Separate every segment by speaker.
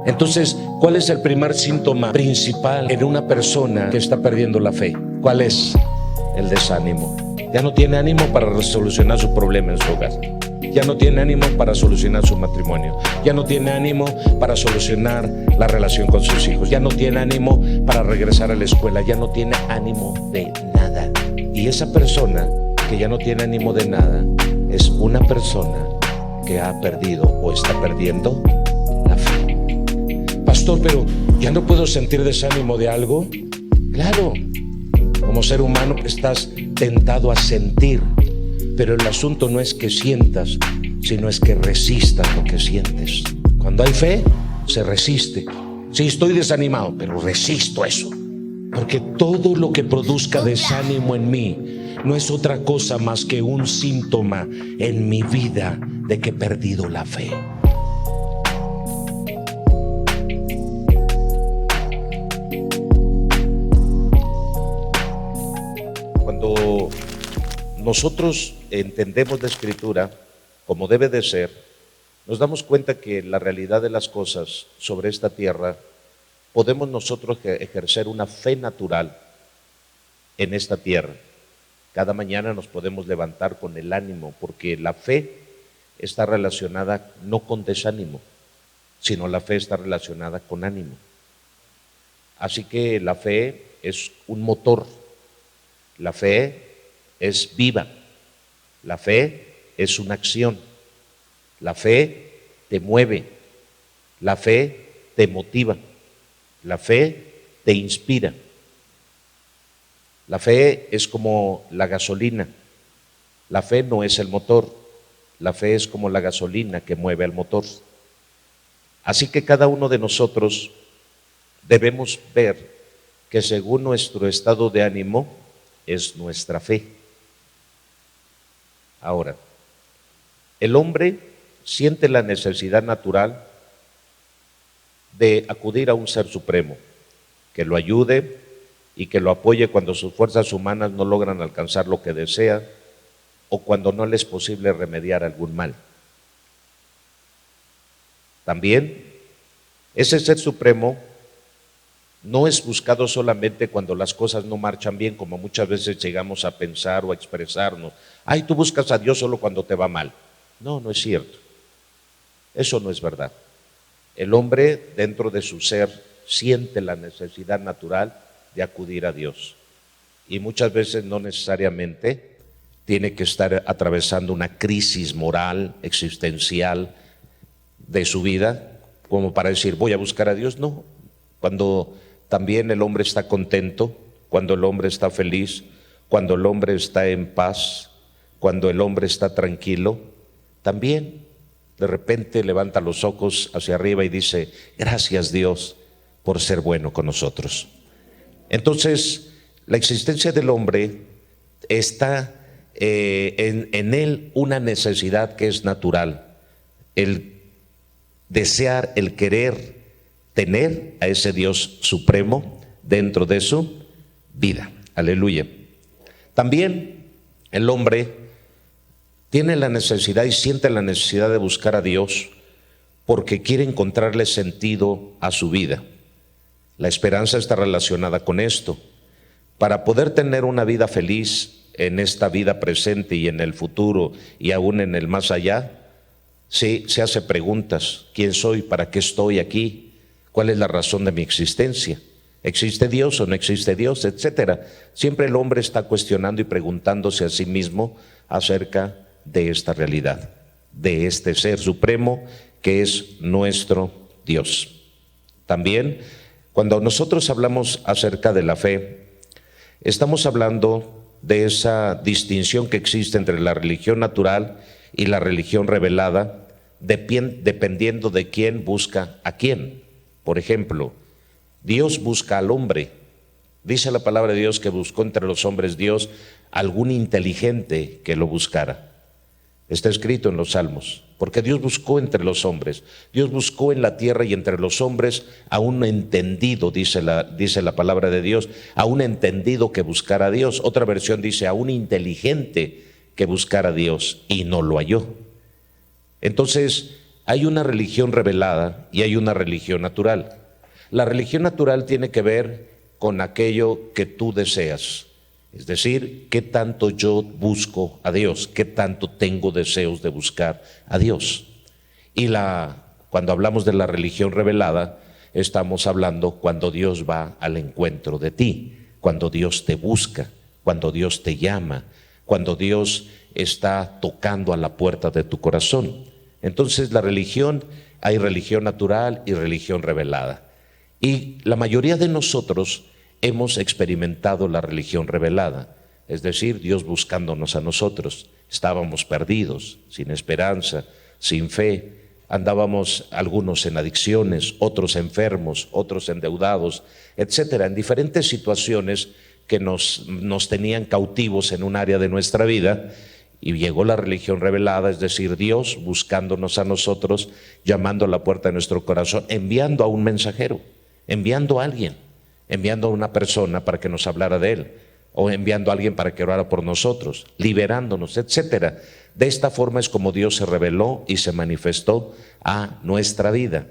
Speaker 1: Entonces, ¿cuál es el primer síntoma principal en una persona que está perdiendo la fe? ¿Cuál es? El desánimo. Ya no tiene ánimo para solucionar su problema en su hogar. Ya no tiene ánimo para solucionar su matrimonio. Ya no tiene ánimo para solucionar la relación con sus hijos. Ya no tiene ánimo para regresar a la escuela. Ya no tiene ánimo de nada. Y esa persona que ya no tiene ánimo de nada es una persona que ha perdido o está perdiendo la fe. Pastor, pero ¿ya no puedo sentir desánimo de algo? Claro, como ser humano estás tentado a sentir, pero el asunto no es que sientas, sino es que resistas lo que sientes. Cuando hay fe, se resiste. Sí, estoy desanimado, pero resisto eso, porque todo lo que produzca desánimo en mí no es otra cosa más que un síntoma en mi vida de que he perdido la fe. Cuando nosotros entendemos la Escritura como debe de ser, nos damos cuenta que la realidad de las cosas sobre esta tierra, podemos nosotros ejercer una fe natural en esta tierra. Cada mañana nos podemos levantar con el ánimo, porque la fe está relacionada no con desánimo, sino la fe está relacionada con ánimo. Así que la fe es un motor, la fe es viva, la fe es una acción, la fe te mueve, la fe te motiva, la fe te inspira. La fe es como la gasolina. La fe no es el motor, la fe es como la gasolina que mueve al motor. Así que cada uno de nosotros debemos ver que según nuestro estado de ánimo es nuestra fe. Ahora, el hombre siente la necesidad natural de acudir a un ser supremo que lo ayude y que lo apoye cuando sus fuerzas humanas no logran alcanzar lo que desea o cuando no le es posible remediar algún mal. También ese ser supremo no es buscado solamente cuando las cosas no marchan bien, como muchas veces llegamos a pensar o a expresarnos. Ay, tú buscas a Dios solo cuando te va mal. No, no es cierto. Eso no es verdad. El hombre dentro de su ser siente la necesidad natural de acudir a Dios. Y muchas veces no necesariamente tiene que estar atravesando una crisis moral, existencial de su vida, como para decir, voy a buscar a Dios. No, cuando también el hombre está contento, cuando el hombre está feliz, cuando el hombre está en paz, cuando el hombre está tranquilo, también de repente levanta los ojos hacia arriba y dice, gracias Dios por ser bueno con nosotros. Entonces, la existencia del hombre está en él una necesidad que es natural, el desear, el querer tener a ese Dios supremo dentro de su vida. Aleluya. También el hombre tiene la necesidad y siente la necesidad de buscar a Dios porque quiere encontrarle sentido a su vida. La esperanza está relacionada con esto. Para poder tener una vida feliz en esta vida presente y en el futuro y aún en el más allá, se hace preguntas. ¿Quién soy? ¿Para qué estoy aquí? ¿Cuál es la razón de mi existencia? ¿Existe Dios o no existe Dios? Etcétera. Siempre el hombre está cuestionando y preguntándose a sí mismo acerca de esta realidad, de este ser supremo que es nuestro Dios. También, cuando nosotros hablamos acerca de la fe, estamos hablando de esa distinción que existe entre la religión natural y la religión revelada, dependiendo de quién busca a quién. Por ejemplo, Dios busca al hombre. Dice la palabra de Dios que buscó entre los hombres Dios algún inteligente que lo buscara. Está escrito en los Salmos, porque Dios buscó entre los hombres, Dios buscó en la tierra y entre los hombres a un entendido, dice la palabra de Dios, a un entendido que buscara a Dios. Otra versión dice a un inteligente que buscara a Dios y no lo halló. Entonces, hay una religión revelada y hay una religión natural. La religión natural tiene que ver con aquello que tú deseas, es decir, qué tanto yo busco a Dios, qué tanto tengo deseos de buscar a Dios. Y cuando hablamos de la religión revelada, estamos hablando cuando Dios va al encuentro de ti, cuando Dios te busca, cuando Dios te llama, cuando Dios está tocando a la puerta de tu corazón. Entonces hay religión natural y religión revelada. Y la mayoría de nosotros hemos experimentado la religión revelada, es decir, Dios buscándonos a nosotros. Estábamos perdidos, sin esperanza, sin fe, andábamos algunos en adicciones, otros enfermos, otros endeudados, etcétera, en diferentes situaciones que nos tenían cautivos en un área de nuestra vida. Y llegó la religión revelada, es decir, Dios buscándonos a nosotros, llamando a la puerta de nuestro corazón, enviando a un mensajero, enviando a alguien, enviando a una persona para que nos hablara de Él, o enviando a alguien para que orara por nosotros, liberándonos, etcétera. De esta forma es como Dios se reveló y se manifestó a nuestra vida.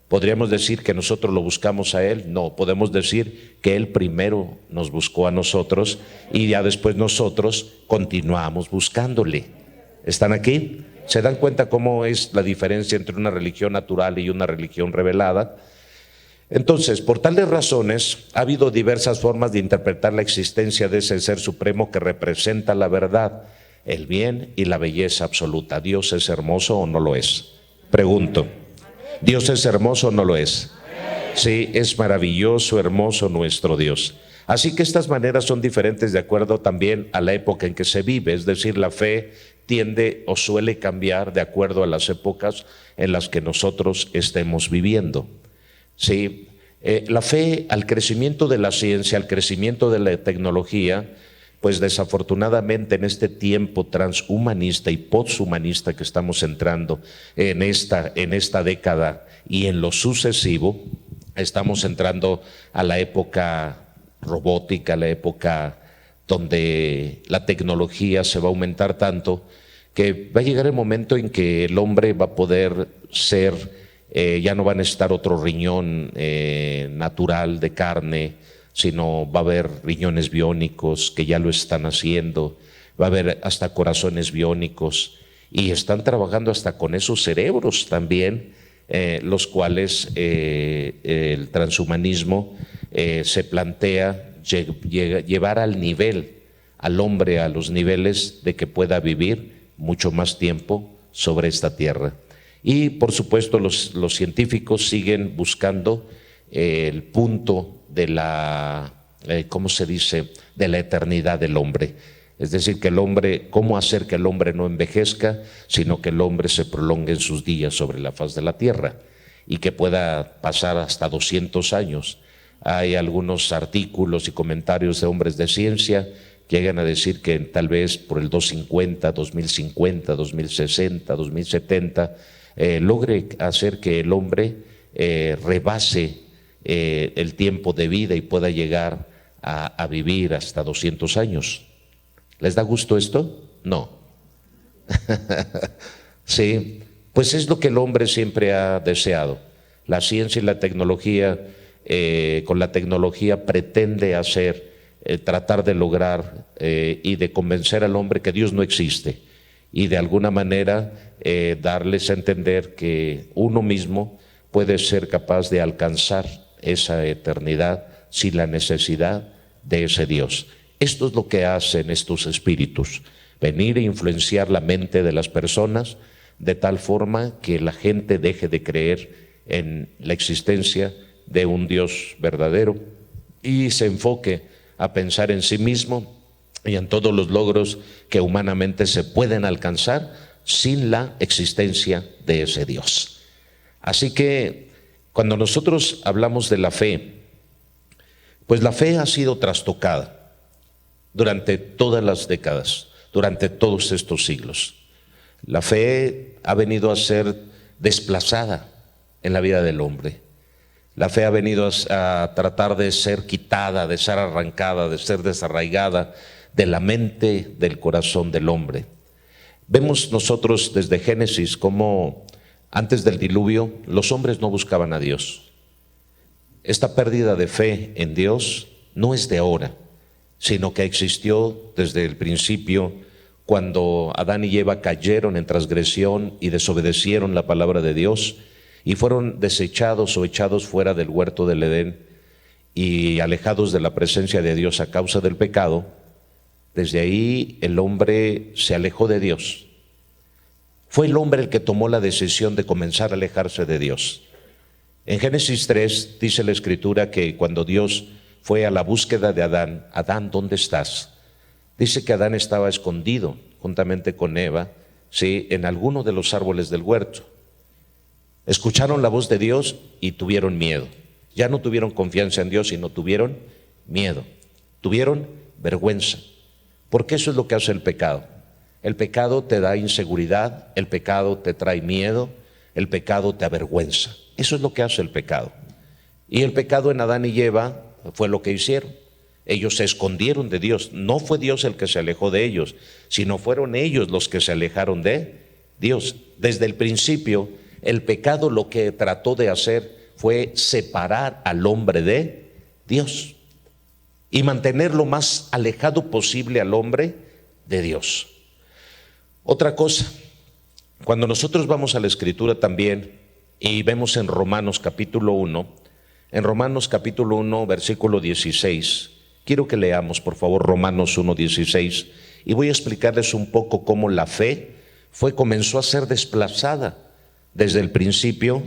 Speaker 1: ¿Podríamos decir que nosotros lo buscamos a Él? No, podemos decir que Él primero nos buscó a nosotros y ya después nosotros continuamos buscándole. ¿Están aquí? ¿Se dan cuenta cómo es la diferencia entre una religión natural y una religión revelada? Entonces, por tales razones, ha habido diversas formas de interpretar la existencia de ese ser supremo que representa la verdad, el bien y la belleza absoluta. ¿Dios es hermoso o no lo es? Pregunto, ¿Dios es hermoso o no lo es? Sí, es maravilloso, hermoso nuestro Dios. Así que estas maneras son diferentes de acuerdo también a la época en que se vive, es decir, la fe tiende o suele cambiar de acuerdo a las épocas en las que nosotros estemos viviendo. Sí, la fe al crecimiento de la ciencia, al crecimiento de la tecnología, pues desafortunadamente en este tiempo transhumanista y posthumanista que estamos entrando en esta década y en lo sucesivo, estamos entrando a la época robótica, la época donde la tecnología se va a aumentar tanto que va a llegar el momento en que el hombre va a poder ser, ya no va a necesitar otro riñón natural de carne, sino va a haber riñones biónicos que ya lo están haciendo, va a haber hasta corazones biónicos y están trabajando hasta con esos cerebros también, los cuales el transhumanismo se plantea llevar al hombre a los niveles de que pueda vivir mucho más tiempo sobre esta tierra. Y por supuesto los científicos siguen buscando el punto de la, ¿cómo se dice?, de la eternidad del hombre. Es decir, que el hombre, cómo hacer que el hombre no envejezca, sino que el hombre se prolongue en sus días sobre la faz de la tierra y que pueda pasar hasta 200 años. Hay algunos artículos y comentarios de hombres de ciencia que llegan a decir que tal vez por el 2050, 2060, 2070, logre hacer que el hombre rebase el tiempo de vida y pueda llegar a vivir hasta 200 años. ¿Les da gusto esto? No. Sí, pues es lo que el hombre siempre ha deseado. La ciencia y la tecnología, con la tecnología pretende hacer, tratar de lograr y de convencer al hombre que Dios no existe y de alguna manera darles a entender que uno mismo puede ser capaz de alcanzar esa eternidad sin la necesidad de ese Dios. Esto es lo que hacen estos espíritus, venir e influenciar la mente de las personas de tal forma que la gente deje de creer en la existencia de un Dios verdadero y se enfoque a pensar en sí mismo y en todos los logros que humanamente se pueden alcanzar sin la existencia de ese Dios. Así que cuando nosotros hablamos de la fe, pues la fe ha sido trastocada durante todas las décadas, durante todos estos siglos. La fe ha venido a ser desplazada en la vida del hombre. La fe ha venido a tratar de ser quitada, de ser arrancada, de ser desarraigada de la mente, del corazón del hombre. Vemos nosotros desde Génesis cómo Antes del diluvio, los hombres no buscaban a Dios. Esta pérdida de fe en Dios no es de ahora, sino que existió desde el principio, cuando Adán y Eva cayeron en transgresión y desobedecieron la palabra de Dios y fueron desechados o echados fuera del huerto del Edén y alejados de la presencia de Dios a causa del pecado. Desde ahí el hombre se alejó de Dios. Fue el hombre el que tomó la decisión de comenzar a alejarse de Dios. En Génesis 3 dice la Escritura que cuando Dios fue a la búsqueda de Adán, Adán, ¿dónde estás? Dice que Adán estaba escondido juntamente con Eva, ¿sí?, en alguno de los árboles del huerto. Escucharon la voz de Dios y tuvieron miedo. Ya no tuvieron confianza en Dios, sino tuvieron miedo, tuvieron vergüenza. Porque eso es lo que hace el pecado. El pecado te da inseguridad, el pecado te trae miedo, el pecado te avergüenza. Eso es lo que hace el pecado. Y el pecado en Adán y Eva fue lo que hicieron. Ellos se escondieron de Dios. No fue Dios el que se alejó de ellos, sino fueron ellos los que se alejaron de Dios. Desde el principio, el pecado lo que trató de hacer fue separar al hombre de Dios y mantener lo más alejado posible al hombre de Dios. Otra cosa, cuando nosotros vamos a la Escritura también y vemos en Romanos capítulo 1, en Romanos capítulo 1, versículo 16, quiero que leamos por favor Romanos 1:16 y voy a explicarles un poco cómo la fe comenzó a ser desplazada desde el principio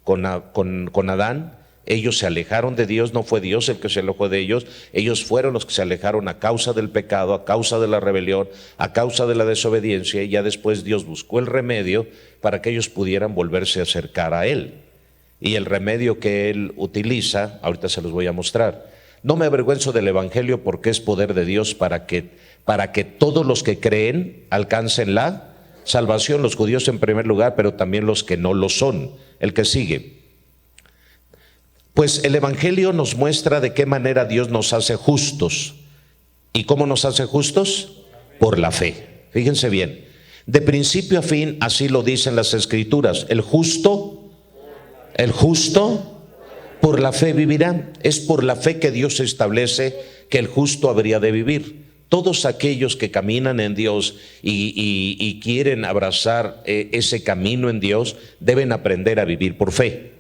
Speaker 1: con Adán. Ellos se alejaron de Dios, no fue Dios el que se alejó de ellos, ellos fueron los que se alejaron a causa del pecado, a causa de la rebelión, a causa de la desobediencia, y ya después Dios buscó el remedio para que ellos pudieran volverse a acercar a Él. Y el remedio que Él utiliza, ahorita se los voy a mostrar. No me avergüenzo del Evangelio porque es poder de Dios para que todos los que creen alcancen la salvación, los judíos en primer lugar, pero también los que no lo son. El que sigue. Pues el Evangelio nos muestra de qué manera Dios nos hace justos. ¿Y cómo nos hace justos? Por la fe. Fíjense bien, de principio a fin así lo dicen las Escrituras. El justo por la fe vivirá. Es por la fe que Dios establece que el justo habría de vivir. Todos aquellos que caminan en Dios y quieren abrazar ese camino en Dios deben aprender a vivir por fe.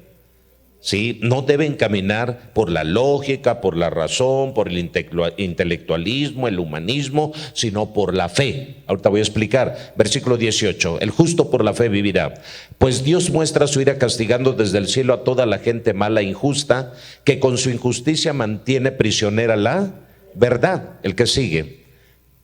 Speaker 1: ¿Sí? No deben caminar por la lógica, por la razón, por el intelectualismo, el humanismo, sino por la fe. Ahorita voy a explicar. Versículo 18. El justo por la fe vivirá. Pues Dios muestra su ira castigando desde el cielo a toda la gente mala e injusta, que con su injusticia mantiene prisionera la verdad. El que sigue.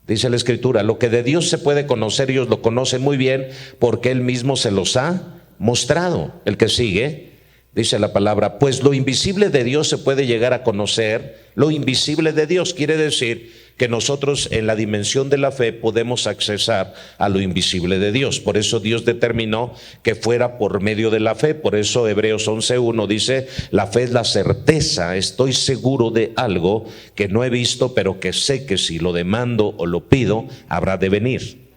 Speaker 1: Dice la Escritura, lo que de Dios se puede conocer, ellos lo conocen muy bien, porque Él mismo se los ha mostrado. El que sigue. Dice la palabra, pues lo invisible de Dios se puede llegar a conocer. Lo invisible de Dios quiere decir que nosotros en la dimensión de la fe podemos accesar a lo invisible de Dios. Por eso Dios determinó que fuera por medio de la fe. Por eso Hebreos 11:1 dice, la fe es la certeza, estoy seguro de algo que no he visto, pero que sé que si lo demando o lo pido, habrá de venir.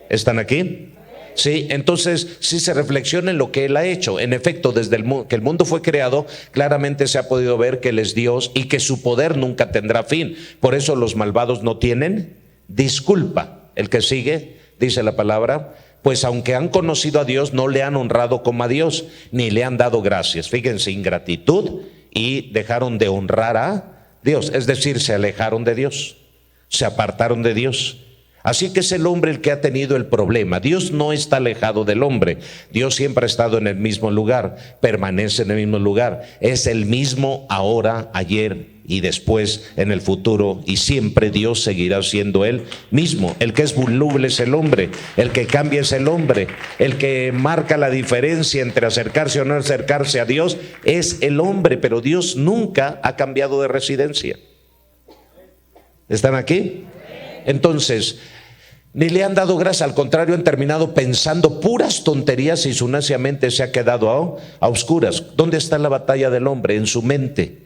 Speaker 1: ¿Están aquí? Sí, entonces si se reflexiona en lo que Él ha hecho. En efecto, desde que el mundo fue creado, claramente se ha podido ver que Él es Dios y que su poder nunca tendrá fin. Por eso los malvados no tienen disculpa. El que sigue, dice la palabra, pues aunque han conocido a Dios, no le han honrado como a Dios, ni le han dado gracias. Fíjense, ingratitud, y dejaron de honrar a Dios. Es decir, se alejaron de Dios, se apartaron de Dios. Así que es el hombre el que ha tenido el problema. Dios no está alejado del hombre. Dios siempre ha estado en el mismo lugar, permanece en el mismo lugar. Es el mismo ahora, ayer y después, en el futuro. Y siempre Dios seguirá siendo Él mismo. El que es voluble es el hombre. El que cambia es el hombre. El que marca la diferencia entre acercarse o no acercarse a Dios es el hombre. Pero Dios nunca ha cambiado de residencia. ¿Están aquí? Entonces, ni le han dado gracia, al contrario han terminado pensando puras tonterías y su necia mente se ha quedado a oscuras. ¿Dónde está la batalla del hombre? En su mente.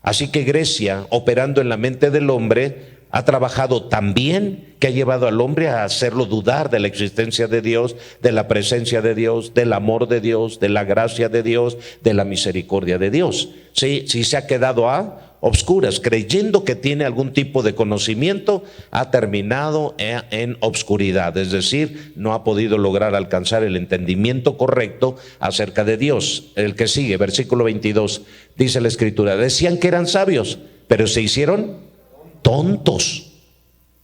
Speaker 1: Así que Grecia, operando en la mente del hombre, Ha trabajado tan bien que ha llevado al hombre a hacerlo dudar de la existencia de Dios, de la presencia de Dios, del amor de Dios, de la gracia de Dios, de la misericordia de Dios. Sí, se ha quedado a obscuras, creyendo que tiene algún tipo de conocimiento, ha terminado en obscuridad, es decir, no ha podido lograr alcanzar el entendimiento correcto acerca de Dios. El que sigue, versículo 22, dice la Escritura: decían que eran sabios, pero se hicieron tontos.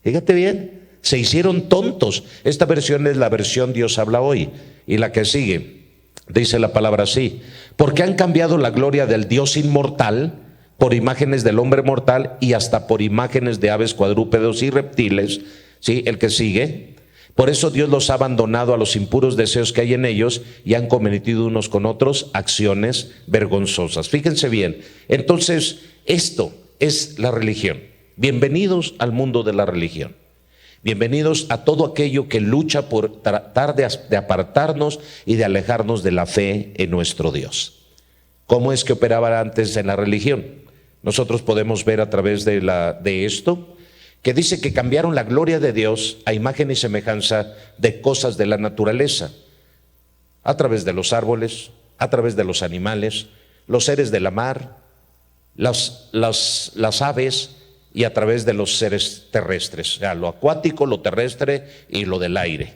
Speaker 1: Fíjate bien, se hicieron tontos. Esta versión es la versión Dios habla hoy. Y la que sigue, dice la palabra así: porque han cambiado la gloria del Dios inmortal por imágenes del hombre mortal y hasta por imágenes de aves, cuadrúpedos y reptiles. ¿Sí? El que sigue: por eso Dios los ha abandonado a los impuros deseos que hay en ellos y han cometido unos con otros acciones vergonzosas. Fíjense bien, entonces esto es la religión. Bienvenidos al mundo de la religión. Bienvenidos a todo aquello que lucha por tratar de apartarnos y de alejarnos de la fe en nuestro Dios. ¿Cómo es que operaba antes en la religión? Nosotros podemos ver a través de esto, que dice que cambiaron la gloria de Dios a imagen y semejanza de cosas de la naturaleza, a través de los árboles, a través de los animales, los seres de la mar, las aves, y a través de los seres terrestres, o sea, lo acuático, lo terrestre y lo del aire.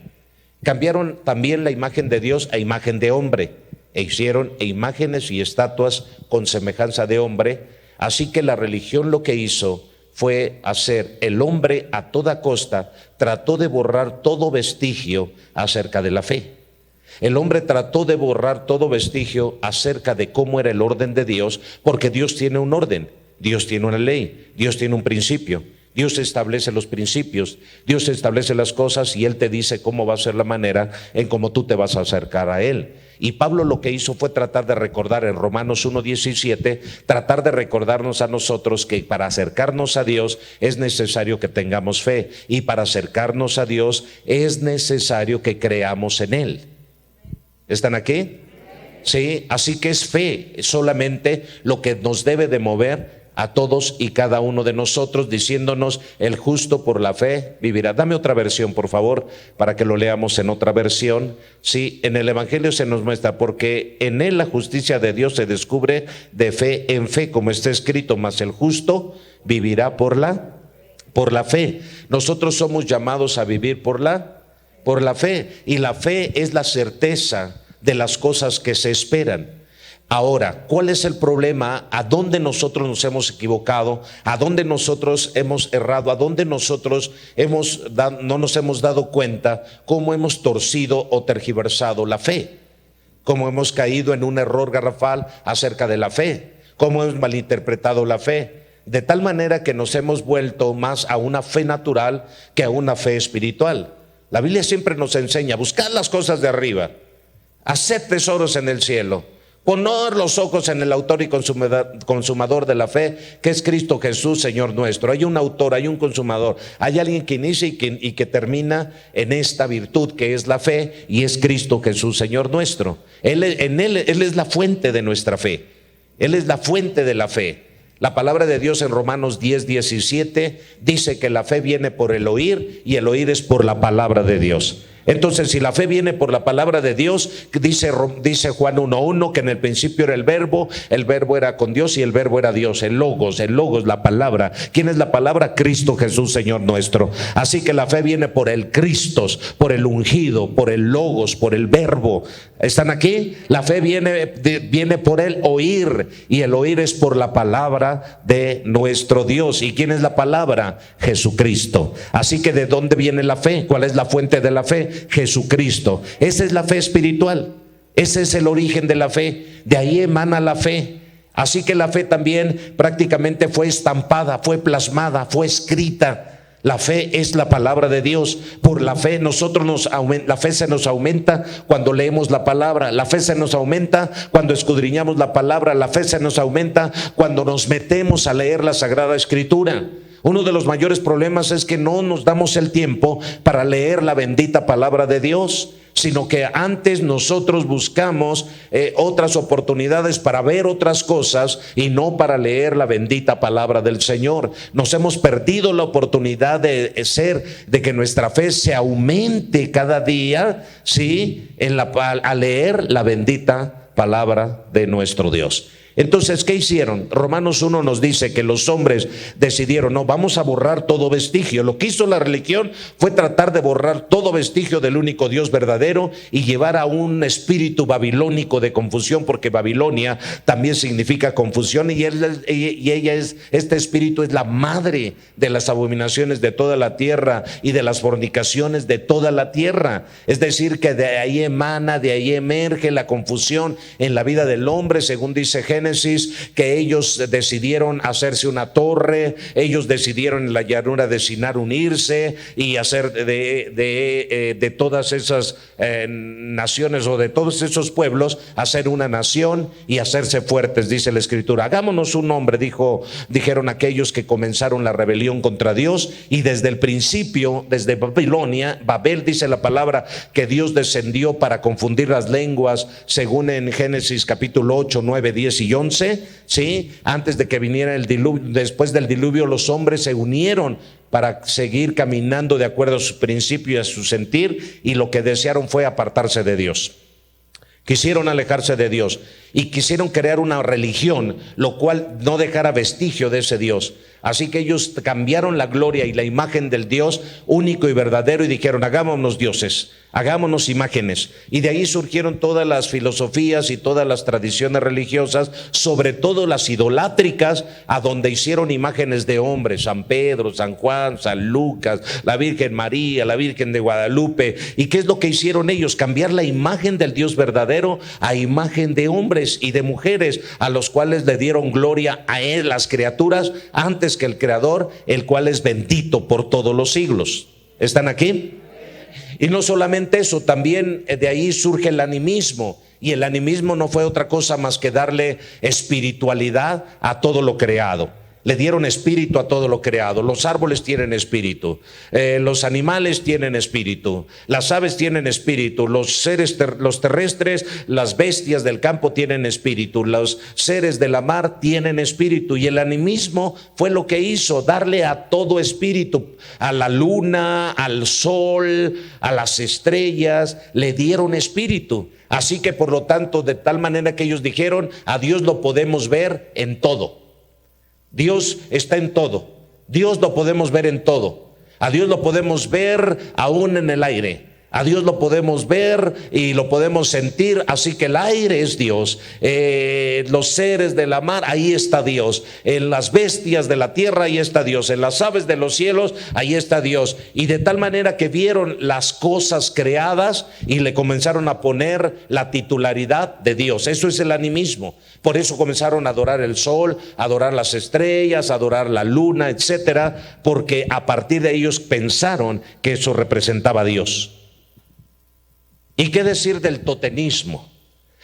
Speaker 1: Cambiaron también la imagen de Dios a imagen de hombre, e hicieron imágenes y estatuas con semejanza de hombre. Así que la religión lo que hizo fue hacer el hombre a toda costa, trató de borrar todo vestigio acerca de la fe. El hombre trató de borrar todo vestigio acerca de cómo era el orden de Dios, porque Dios tiene un orden. Dios tiene una ley, Dios tiene un principio, Dios establece los principios, Dios establece las cosas y Él te dice cómo va a ser la manera en cómo tú te vas a acercar a Él. Y Pablo lo que hizo fue tratar de recordar en Romanos 1:17, tratar de recordarnos a nosotros que para acercarnos a Dios es necesario que tengamos fe, y para acercarnos a Dios es necesario que creamos en Él. ¿Están aquí? Sí, así que es fe solamente lo que nos debe de mover a todos y cada uno de nosotros, diciéndonos: el justo por la fe vivirá. Dame otra versión, por favor, para que lo leamos en otra versión. Sí, en el Evangelio se nos muestra: porque en él la justicia de Dios se descubre de fe en fe, como está escrito, mas el justo vivirá por la fe. Nosotros somos llamados a vivir por la fe, y la fe es la certeza de las cosas que se esperan. Ahora, ¿cuál es el problema? ¿A dónde nosotros nos hemos equivocado? ¿A dónde nosotros hemos errado? ¿A dónde nosotros no nos hemos dado cuenta cómo hemos torcido o tergiversado la fe? ¿Cómo hemos caído en un error garrafal acerca de la fe? ¿Cómo hemos malinterpretado la fe? De tal manera que nos hemos vuelto más a una fe natural que a una fe espiritual. La Biblia siempre nos enseña: buscar las cosas de arriba, hacer tesoros en el cielo, poner los ojos en el autor y consumador de la fe, que es Cristo Jesús, Señor nuestro. Hay un autor, hay un consumador, hay alguien que inicia y que termina en esta virtud que es la fe, y es Cristo Jesús, Señor nuestro. Él es la fuente de nuestra fe, Él es la fuente de la fe. La palabra de Dios en Romanos 10:17 dice que la fe viene por el oír, y el oír es por la palabra de Dios. Entonces, si la fe viene por la palabra de Dios, dice Juan 1:1 que en el principio era el verbo era con Dios y el verbo era Dios, el logos, la palabra. ¿Quién es la palabra? Cristo Jesús, Señor nuestro. Así que la fe viene por el Cristo, por el ungido, por el logos, por el verbo. ¿Están aquí? La fe viene por el oír, y el oír es por la palabra de nuestro Dios. ¿Y quién es la palabra? Jesucristo. Así que ¿de dónde viene la fe? ¿Cuál es la fuente de la fe? Jesucristo. Esa es la fe espiritual, ese es el origen de la fe, de ahí emana la fe. Así que la fe también prácticamente fue estampada, fue plasmada, fue escrita. La fe es la palabra de Dios. Por la fe la fe se nos aumenta cuando leemos la palabra. La fe se nos aumenta cuando escudriñamos la palabra. La fe se nos aumenta cuando nos metemos a leer la Sagrada Escritura. Uno de los mayores problemas es que no nos damos el tiempo para leer la bendita palabra de Dios. sino que antes nosotros buscamos otras oportunidades para ver otras cosas y no para leer la bendita palabra del Señor. Nos hemos perdido la oportunidad de que nuestra fe se aumente cada día, ¿sí? Al leer la bendita palabra de nuestro Dios. Entonces, ¿qué hicieron? Romanos 1 nos dice que los hombres decidieron, no, vamos a borrar todo vestigio. Lo que hizo la religión fue tratar de borrar todo vestigio del único Dios verdadero y llevar a un espíritu babilónico de confusión, porque Babilonia también significa confusión, y este espíritu es la madre de las abominaciones de toda la tierra y de las fornicaciones de toda la tierra. Es decir, que de ahí emana, de ahí emerge la confusión en la vida del hombre, según dice Génesis, que ellos decidieron hacerse una torre, ellos decidieron en la llanura de Sinar unirse y hacer de todas esas naciones, o de todos esos pueblos, hacer una nación y hacerse fuertes, dice la Escritura. Hagámonos un nombre, dijeron aquellos que comenzaron la rebelión contra Dios, y desde el principio, desde Babilonia, Babel, dice la palabra, que Dios descendió para confundir las lenguas, según en Génesis capítulo 8, 9, 10 y 11, ¿sí? Antes de que viniera el diluvio, después del diluvio, los hombres se unieron para seguir caminando de acuerdo a su principio y a su sentir, y lo que desearon fue apartarse de Dios. Quisieron alejarse de Dios y quisieron crear una religión, lo cual no dejara vestigio de ese Dios. Así que ellos cambiaron la gloria y la imagen del Dios único y verdadero y dijeron, hagámonos dioses, hagámonos imágenes. Y de ahí surgieron todas las filosofías y todas las tradiciones religiosas, sobre todo las idolátricas, a donde hicieron imágenes de hombres: San Pedro, San Juan, San Lucas, la Virgen María, la Virgen de Guadalupe. ¿Y qué es lo que hicieron ellos? Cambiar la imagen del Dios verdadero a imagen de hombres y de mujeres, a los cuales le dieron gloria a él, las criaturas, antes que el Creador, el cual es bendito por todos los siglos. ¿Están aquí? Y no solamente eso, también de ahí surge el animismo. Y el animismo no fue otra cosa más que darle espiritualidad a todo lo creado. Le dieron espíritu a todo lo creado. Los árboles tienen espíritu, los animales tienen espíritu, las aves tienen espíritu, los terrestres, las bestias del campo tienen espíritu, los seres de la mar tienen espíritu. Y el animismo fue lo que hizo, darle a todo espíritu, a la luna, al sol, a las estrellas, le dieron espíritu. Así que por lo tanto, de tal manera que ellos dijeron, a Dios lo podemos ver en todo. Dios está en todo. Dios lo podemos ver en todo. A Dios lo podemos ver aún en el aire. A Dios lo podemos ver y lo podemos sentir. Así que el aire es Dios. Los seres de la mar, ahí está Dios. En las bestias de la tierra, ahí está Dios. En las aves de los cielos, ahí está Dios. Y de tal manera que vieron las cosas creadas y le comenzaron a poner la titularidad de Dios. Eso es el animismo. Por eso comenzaron a adorar el sol, a adorar las estrellas, a adorar la luna, etcétera, porque a partir de ellos pensaron que eso representaba a Dios. ¿Y qué decir del totemismo?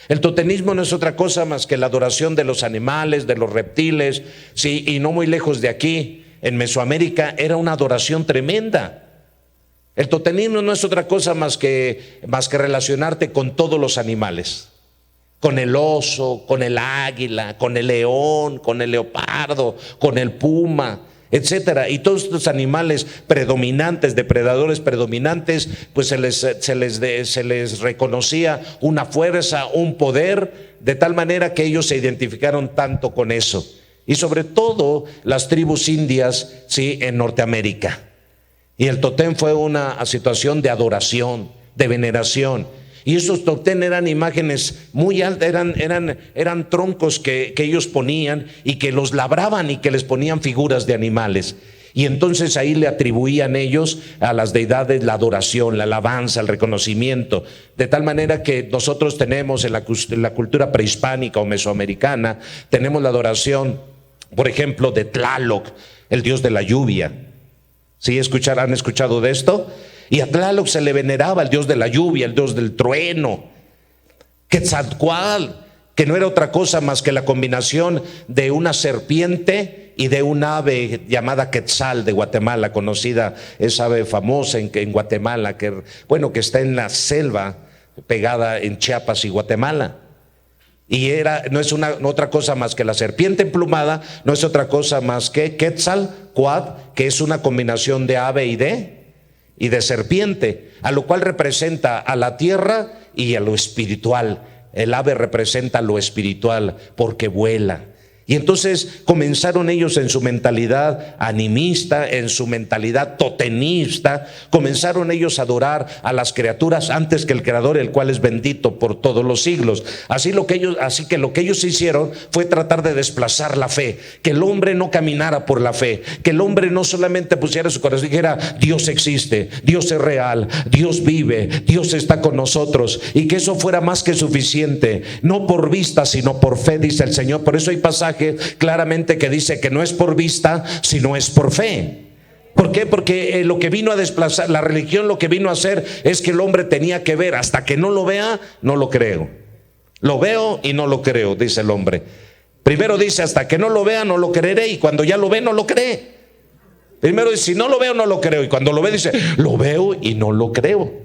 Speaker 1: El totemismo no es otra cosa más que la adoración de los animales, de los reptiles, sí, y no muy lejos de aquí, en Mesoamérica, era una adoración tremenda. El totemismo no es otra cosa más que relacionarte con todos los animales, con el oso, con el águila, con el león, con el leopardo, con el puma, etcétera. Y todos estos animales predominantes, depredadores predominantes, pues se les reconocía una fuerza, un poder, de tal manera que ellos se identificaron tanto con eso. Y sobre todo las tribus indias, sí, en Norteamérica. Y el totén fue una situación de adoración, de veneración. Y esos totén eran imágenes muy altas, eran troncos que ellos ponían y que los labraban y que les ponían figuras de animales. Y entonces ahí le atribuían ellos a las deidades la adoración, la alabanza, el reconocimiento. De tal manera que nosotros tenemos en la cultura prehispánica o mesoamericana, tenemos la adoración, por ejemplo, de Tlaloc, el dios de la lluvia. ¿Sí han escuchado de esto? Y a Tlaloc se le veneraba, el dios de la lluvia, el dios del trueno. Quetzalcóatl, que no era otra cosa más que la combinación de una serpiente y de un ave llamada quetzal de Guatemala, conocida, es ave famosa en Guatemala, que está en la selva pegada en Chiapas y Guatemala. Y no es otra cosa más que la serpiente emplumada, no es otra cosa más que Quetzalcóatl, que es una combinación de ave y de serpiente, a lo cual representa a la tierra y a lo espiritual. El ave representa lo espiritual porque vuela. Y entonces comenzaron ellos en su mentalidad animista, en su mentalidad totemista, comenzaron ellos a adorar a las criaturas antes que el Creador, el cual es bendito por todos los siglos. Así que lo que ellos hicieron fue tratar de desplazar la fe, que el hombre no caminara por la fe, que el hombre no solamente pusiera su corazón y dijera: Dios existe, Dios es real, Dios vive, Dios está con nosotros, y que eso fuera más que suficiente, no por vista sino por fe, dice el Señor. Por eso hay pasajes claramente que dice que no es por vista, sino es por fe. ¿Por qué? Porque lo que vino a desplazar, la religión lo que vino a hacer es que el hombre tenía que ver. Hasta que no lo vea, no lo creo. Lo veo y no lo creo, dice el hombre. Primero dice: hasta que no lo vea, no lo creeré. Y cuando ya lo ve, no lo cree. Primero dice: si no lo veo, no lo creo. Y cuando lo ve, dice: lo veo y no lo creo.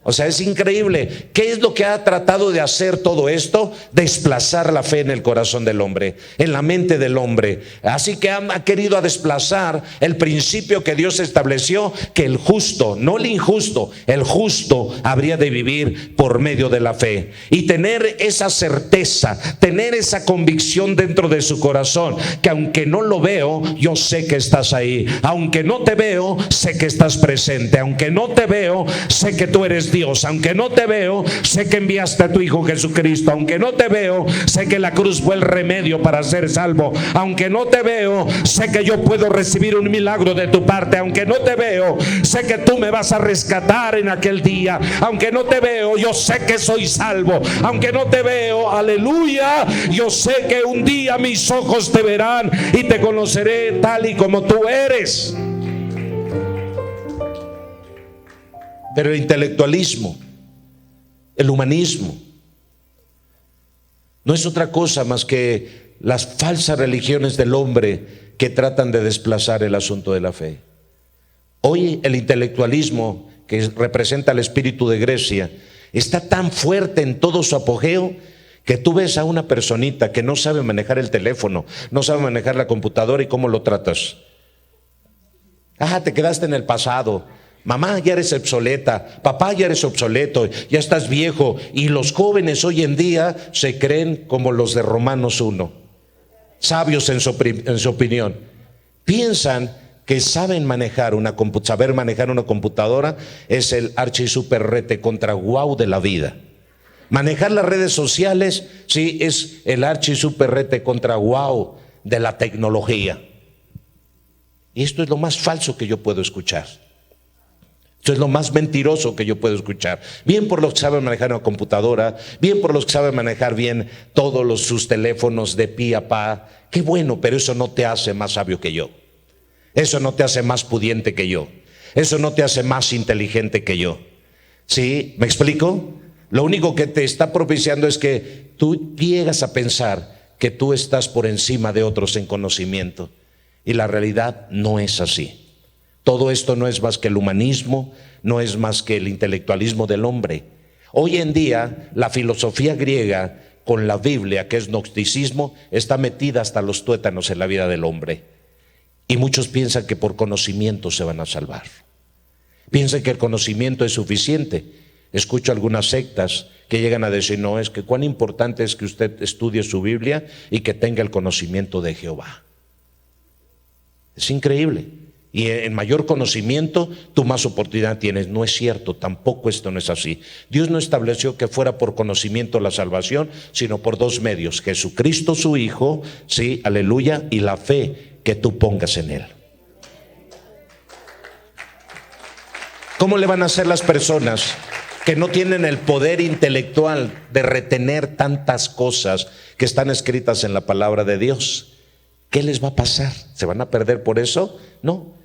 Speaker 1: O sea, es increíble. ¿Qué es lo que ha tratado de hacer todo esto? Desplazar la fe en el corazón del hombre, en la mente del hombre. Así que ha querido desplazar el principio que Dios estableció, que el justo, no el injusto, el justo habría de vivir por medio de la fe. Y tener esa certeza, tener esa convicción dentro de su corazón, que aunque no lo veo, yo sé que estás ahí. Aunque no te veo, sé que estás presente. Aunque no te veo, sé que tú eres Dios. Aunque no te veo, sé que enviaste a tu Hijo Jesucristo. Aunque no te veo, sé que la cruz fue el remedio para ser salvo. Aunque no te veo, sé que yo puedo recibir un milagro de tu parte. Aunque no te veo, sé que tú me vas a rescatar en aquel día. Aunque no te veo, yo sé que soy salvo. Aunque no te veo, aleluya, yo sé que un día mis ojos te verán y te conoceré tal y como tú eres. Pero el intelectualismo, el humanismo, no es otra cosa más que las falsas religiones del hombre que tratan de desplazar el asunto de la fe. Hoy el intelectualismo, que representa el espíritu de Grecia, está tan fuerte en todo su apogeo que tú ves a una personita que no sabe manejar el teléfono, no sabe manejar la computadora, y ¿cómo lo tratas? Te quedaste en el pasado. Mamá, ya eres obsoleta. Papá, ya eres obsoleto, ya estás viejo. Y los jóvenes hoy en día se creen como los de Romanos 1, sabios en su opinión. Piensan que saber manejar una computadora es el archi super rete contra guau de la vida. Manejar las redes sociales, sí, es el archi super rete contra guau de la tecnología. Y esto es lo más falso que yo puedo escuchar. Esto es lo más mentiroso que yo puedo escuchar. Bien por los que saben manejar una computadora, bien por los que saben manejar bien todos sus teléfonos de pi a pa. Qué bueno, pero eso no te hace más sabio que yo. Eso no te hace más pudiente que yo. Eso no te hace más inteligente que yo. ¿Sí? ¿Me explico? Lo único que te está propiciando es que tú llegas a pensar que tú estás por encima de otros en conocimiento. Y la realidad no es así. Todo esto no es más que el humanismo, no es más que el intelectualismo del hombre. Hoy en día la filosofía griega con la Biblia, que es gnosticismo, está metida hasta los tuétanos en la vida del hombre. Y muchos piensan que por conocimiento se van a salvar. Piensan que el conocimiento es suficiente. Escucho algunas sectas que llegan a decir: no, es que cuán importante es que usted estudie su Biblia y que tenga el conocimiento de Jehová. Es increíble. Y en mayor conocimiento, tú más oportunidad tienes. No es cierto, tampoco esto no es así. Dios no estableció que fuera por conocimiento la salvación, sino por dos medios: Jesucristo su Hijo, sí, aleluya, y la fe que tú pongas en Él. ¿Cómo le van a hacer las personas que no tienen el poder intelectual de retener tantas cosas que están escritas en la palabra de Dios? ¿Qué les va a pasar? ¿Se van a perder por eso? No.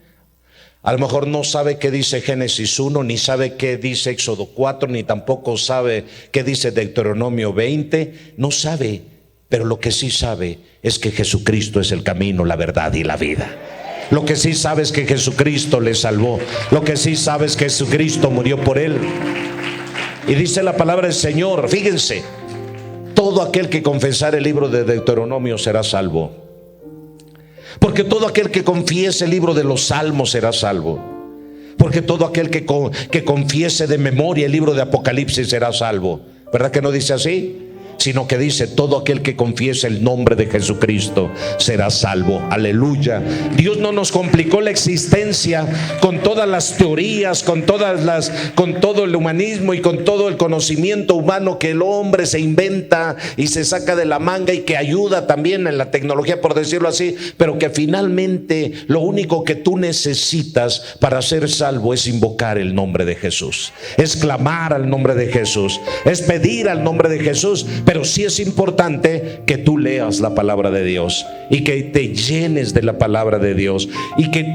Speaker 1: A lo mejor no sabe qué dice Génesis 1, ni sabe qué dice Éxodo 4, ni tampoco sabe qué dice Deuteronomio 20. No sabe. pero lo que sí sabe es que Jesucristo es el camino, la verdad y la vida. Lo que sí sabe es que Jesucristo le salvó. Lo que sí sabe es que Jesucristo murió por él. Y dice la palabra del Señor, fíjense, todo aquel que confesare el libro de Deuteronomio será salvo. Porque todo aquel que confiese el libro de los Salmos será salvo. Porque todo aquel que confiese de memoria el libro de Apocalipsis será salvo. ¿Verdad que no dice así? Sino que dice, todo aquel que confiese el nombre de Jesucristo será salvo. Aleluya. Dios no nos complicó la existencia con todas las teorías, con todo el humanismo y con todo el conocimiento humano que el hombre se inventa y se saca de la manga, y que ayuda también en la tecnología, por decirlo así, pero que finalmente lo único que tú necesitas para ser salvo es invocar el nombre de Jesús, es clamar al nombre de Jesús, es pedir al nombre de Jesús. Pero sí es importante que tú leas la palabra de Dios y que te llenes de la palabra de Dios y que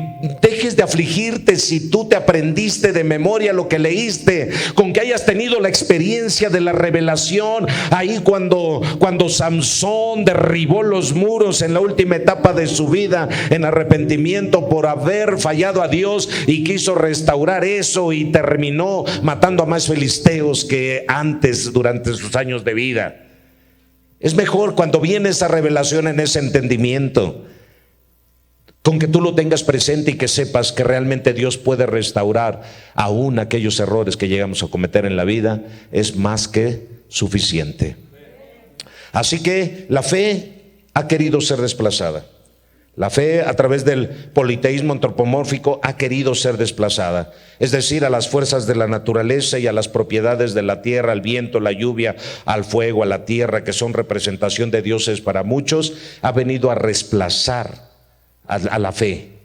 Speaker 1: dejes de afligirte si tú te aprendiste de memoria lo que leíste, con que hayas tenido la experiencia de la revelación ahí cuando Samsón derribó los muros en la última etapa de su vida en arrepentimiento por haber fallado a Dios, y quiso restaurar eso y terminó matando a más filisteos que antes durante sus años de vida. Es mejor cuando viene esa revelación en ese entendimiento, con que tú lo tengas presente y que sepas que realmente Dios puede restaurar aún aquellos errores que llegamos a cometer en la vida, es más que suficiente. Así que la fe ha querido ser desplazada. La fe, a través del politeísmo antropomórfico, ha querido ser desplazada, es decir, a las fuerzas de la naturaleza y a las propiedades de la tierra, al viento, la lluvia, al fuego, a la tierra, que son representación de dioses para muchos, ha venido a desplazar a la fe.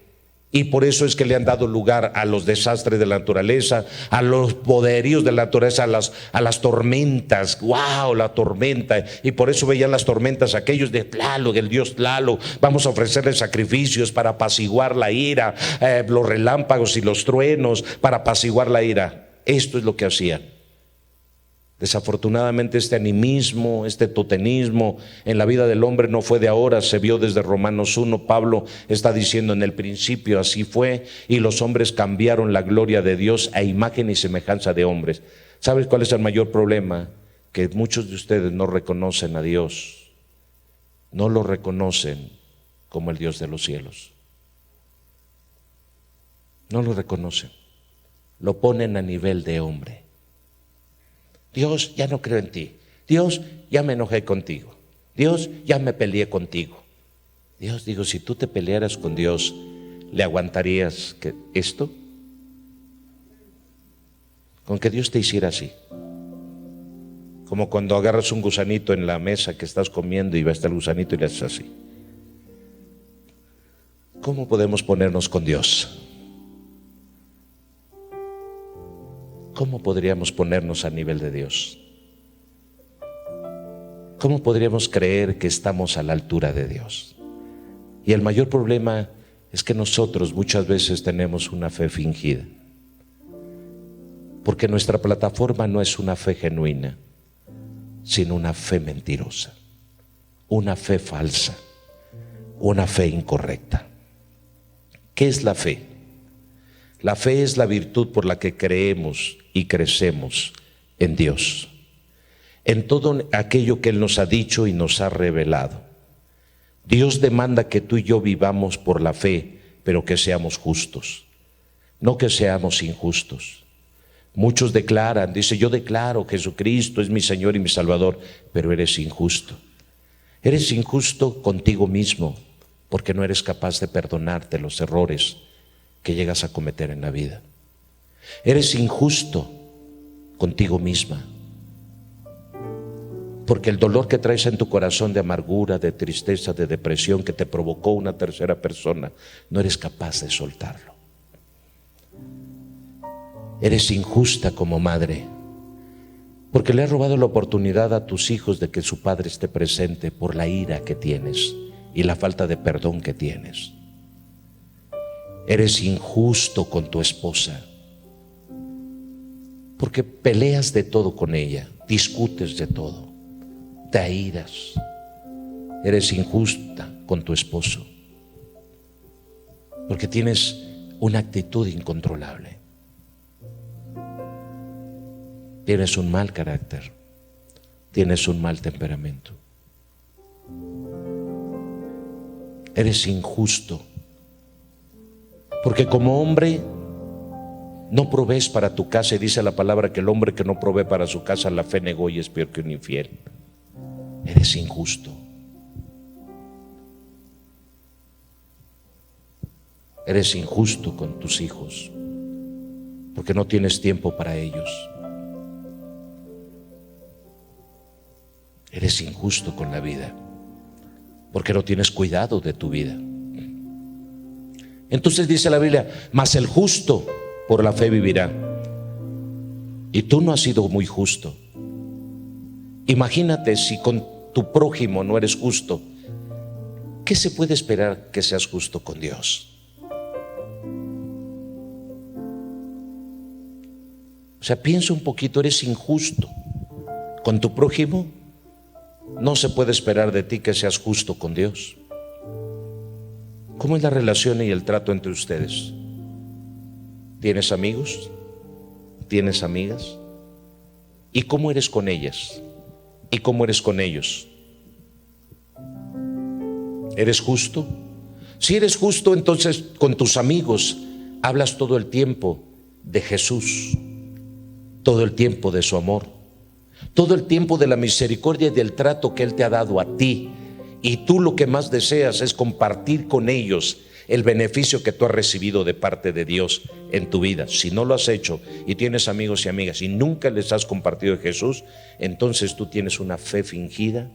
Speaker 1: Y por eso es que le han dado lugar a los desastres de la naturaleza, a los poderíos de la naturaleza, a las tormentas. ¡Wow! La tormenta. Y por eso veían las tormentas aquellos de Tlaloc, el dios Tlaloc. Vamos a ofrecerle sacrificios para apaciguar la ira, los relámpagos y los truenos para apaciguar la ira. Esto es lo que hacían. Desafortunadamente este animismo, este totemismo en la vida del hombre no fue de ahora, se vio desde Romanos 1. Pablo está diciendo, en el principio así fue, y los hombres cambiaron la gloria de Dios a imagen y semejanza de hombres. ¿Sabes cuál es el mayor problema? Que muchos de ustedes no reconocen a Dios, no lo reconocen como el Dios de los cielos. No lo reconocen, lo ponen a nivel de hombre. Dios, ya no creo en ti. Dios, ya me enojé contigo. Dios, ya me peleé contigo. Dios, digo, si tú te pelearas con Dios, ¿le aguantarías esto? Con que Dios te hiciera así. Como cuando agarras un gusanito en la mesa que estás comiendo y va a estar el gusanito y le haces así. ¿Cómo podemos ponernos con Dios? ¿Cómo podríamos ponernos a nivel de Dios? ¿Cómo podríamos creer que estamos a la altura de Dios? Y el mayor problema es que nosotros muchas veces tenemos una fe fingida, porque nuestra plataforma no es una fe genuina, sino una fe mentirosa, una fe falsa, una fe incorrecta. ¿Qué es la fe? La fe es la virtud por la que creemos y crecemos en Dios, en todo aquello que Él nos ha dicho y nos ha revelado. Dios demanda que tú y yo vivamos por la fe, pero que seamos justos, no que seamos injustos. Muchos declaran, dice, yo declaro Jesucristo es mi Señor y mi Salvador, pero eres injusto. Eres injusto contigo mismo, porque no eres capaz de perdonarte los errores que llegas a cometer en la vida. Eres injusto contigo misma, porque el dolor que traes en tu corazón de amargura, de tristeza, de depresión que te provocó una tercera persona, no eres capaz de soltarlo. Eres injusta como madre, porque le has robado la oportunidad a tus hijos de que su padre esté presente por la ira que tienes y la falta de perdón que tienes. Eres injusto con tu esposa, porque peleas de todo con ella, discutes de todo, te airas, Eres injusta con tu esposo porque tienes una actitud incontrolable. Tienes un mal carácter, tienes un mal temperamento. Eres injusto porque como hombre no provees para tu casa, y dice la palabra que el hombre que no provee para su casa la fe negó y es peor que un infiel. Eres injusto. Eres injusto con tus hijos porque no tienes tiempo para ellos. Eres injusto con la vida porque no tienes cuidado de tu vida. Entonces dice la Biblia: mas el justo por la fe vivirá. Y tú no has sido muy justo. Imagínate si con tu prójimo no eres justo, ¿qué se puede esperar que seas justo con Dios? O sea, piensa un poquito, eres injusto con tu prójimo, no se puede esperar de ti que seas justo con Dios. ¿Cómo es la relación y el trato entre ustedes? ¿Tienes amigos? ¿Tienes amigas? ¿Y cómo eres con ellas? ¿Y cómo eres con ellos? ¿Eres justo? Si eres justo, entonces con tus amigos hablas todo el tiempo de Jesús, todo el tiempo de su amor, todo el tiempo de la misericordia y del trato que Él te ha dado a ti. Y tú lo que más deseas es compartir con ellos el beneficio que tú has recibido de parte de Dios en tu vida. Si no lo has hecho y tienes amigos y amigas y nunca les has compartido de Jesús, entonces tú tienes una fe fingida,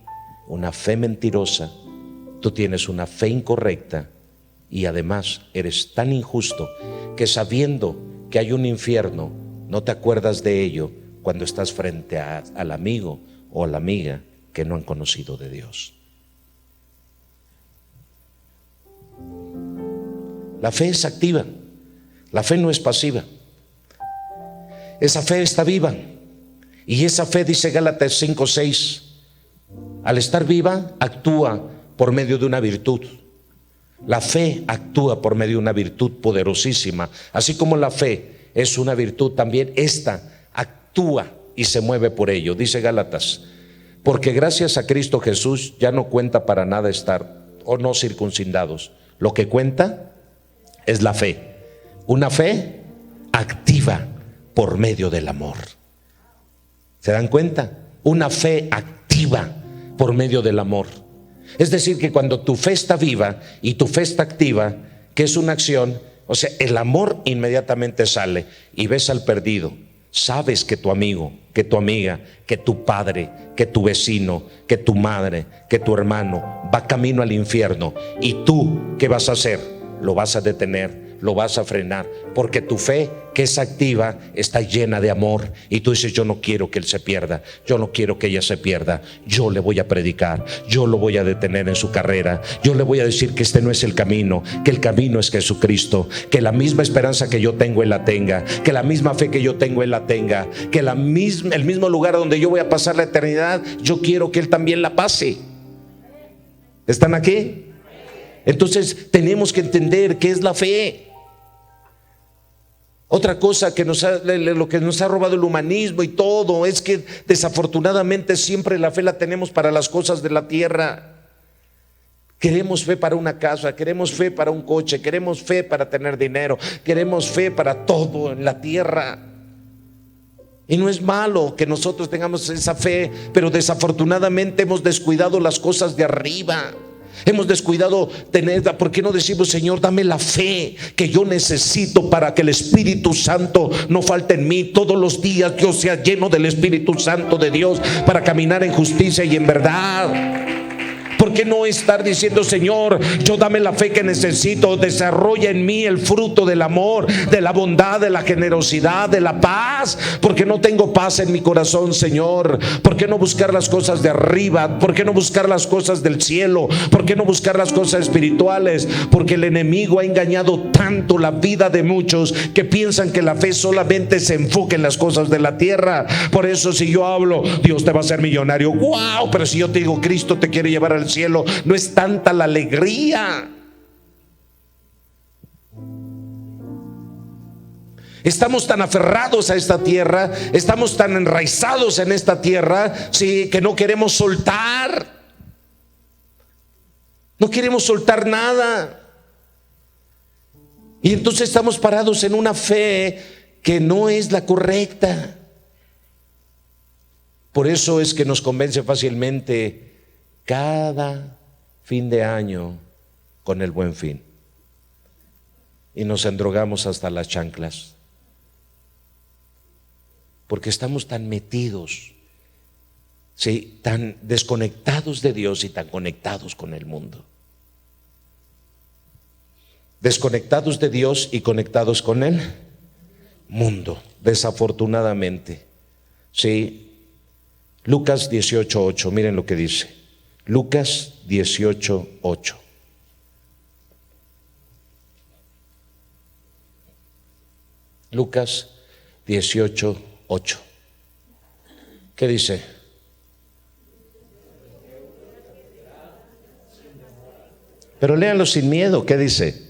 Speaker 1: una fe mentirosa, tú tienes una fe incorrecta y además eres tan injusto que sabiendo que hay un infierno, no te acuerdas de ello cuando estás frente al amigo o a la amiga que no han conocido de Dios. La fe es activa, la fe no es pasiva. Esa fe está viva. Y esa fe, dice Gálatas 5:6, al estar viva, actúa por medio de una virtud. La fe actúa por medio de una virtud poderosísima. Así como la fe es una virtud, también esta actúa y se mueve por ello. Dice Gálatas: porque gracias a Cristo Jesús ya no cuenta para nada estar o no circuncidados. Lo que cuenta es la fe. Una fe activa por medio del amor. ¿Se dan cuenta? Una fe activa por medio del amor. Es decir, que cuando tu fe está viva y tu fe está activa, que es una acción, o sea, el amor inmediatamente sale y ves al perdido. Sabes que tu amigo, que tu amiga, que tu padre, que tu vecino, que tu madre, que tu hermano va camino al infierno. Y tú, ¿qué vas a hacer? Lo vas a detener, lo vas a frenar, porque tu fe, que es activa, está llena de amor. Y tú dices: yo no quiero que él se pierda, yo no quiero que ella se pierda. Yo le voy a predicar, yo lo voy a detener en su carrera, yo le voy a decir que este no es el camino, que el camino es Jesucristo, que la misma esperanza que yo tengo él la tenga, que la misma fe que yo tengo él la tenga, que el mismo lugar donde yo voy a pasar la eternidad, yo quiero que él también la pase. ¿Están aquí? Entonces tenemos que entender qué es la fe. Otra cosa que lo que nos ha robado el humanismo y todo es que desafortunadamente siempre la fe la tenemos para las cosas de la tierra. Queremos fe para una casa, queremos fe para un coche, queremos fe para tener dinero, queremos fe para todo en la tierra. Y no es malo que nosotros tengamos esa fe, pero desafortunadamente hemos descuidado las cosas de arriba. Hemos descuidado tener. ¿Por qué no decimos: Señor, dame la fe que yo necesito para que el Espíritu Santo no falte en mí? Todos los días yo sea lleno del Espíritu Santo de Dios para caminar en justicia y en verdad. ¿Por qué no estar diciendo: Señor, yo dame la fe que necesito, desarrolla en mí el fruto del amor, de la bondad, de la generosidad, de la paz? Porque no tengo paz en mi corazón, Señor. ¿Por qué no buscar las cosas de arriba? ¿Por qué no buscar las cosas del cielo? ¿Por qué no buscar las cosas espirituales? Porque el enemigo ha engañado tanto la vida de muchos que piensan que la fe solamente se enfoca en las cosas de la tierra. Por eso, si yo hablo: Dios te va a hacer millonario, wow, pero si yo te digo: Cristo te quiere llevar al cielo, cielo, no es tanta la alegría. Estamos tan aferrados a esta tierra, estamos tan enraizados en esta tierra, sí, que no queremos soltar. No queremos soltar nada. Y entonces estamos parados en una fe que no es la correcta. Por eso es que nos convence fácilmente cada fin de año con el Buen Fin. Y nos endrogamos hasta las chanclas. Porque estamos tan metidos, ¿sí?, tan desconectados de Dios y tan conectados con el mundo. Desconectados de Dios y conectados con el mundo, desafortunadamente. Sí. Lucas 18:8, miren lo que dice. Lucas 18:8. Lucas 18:8. ¿Qué dice? Pero léanlo sin miedo. ¿Qué dice?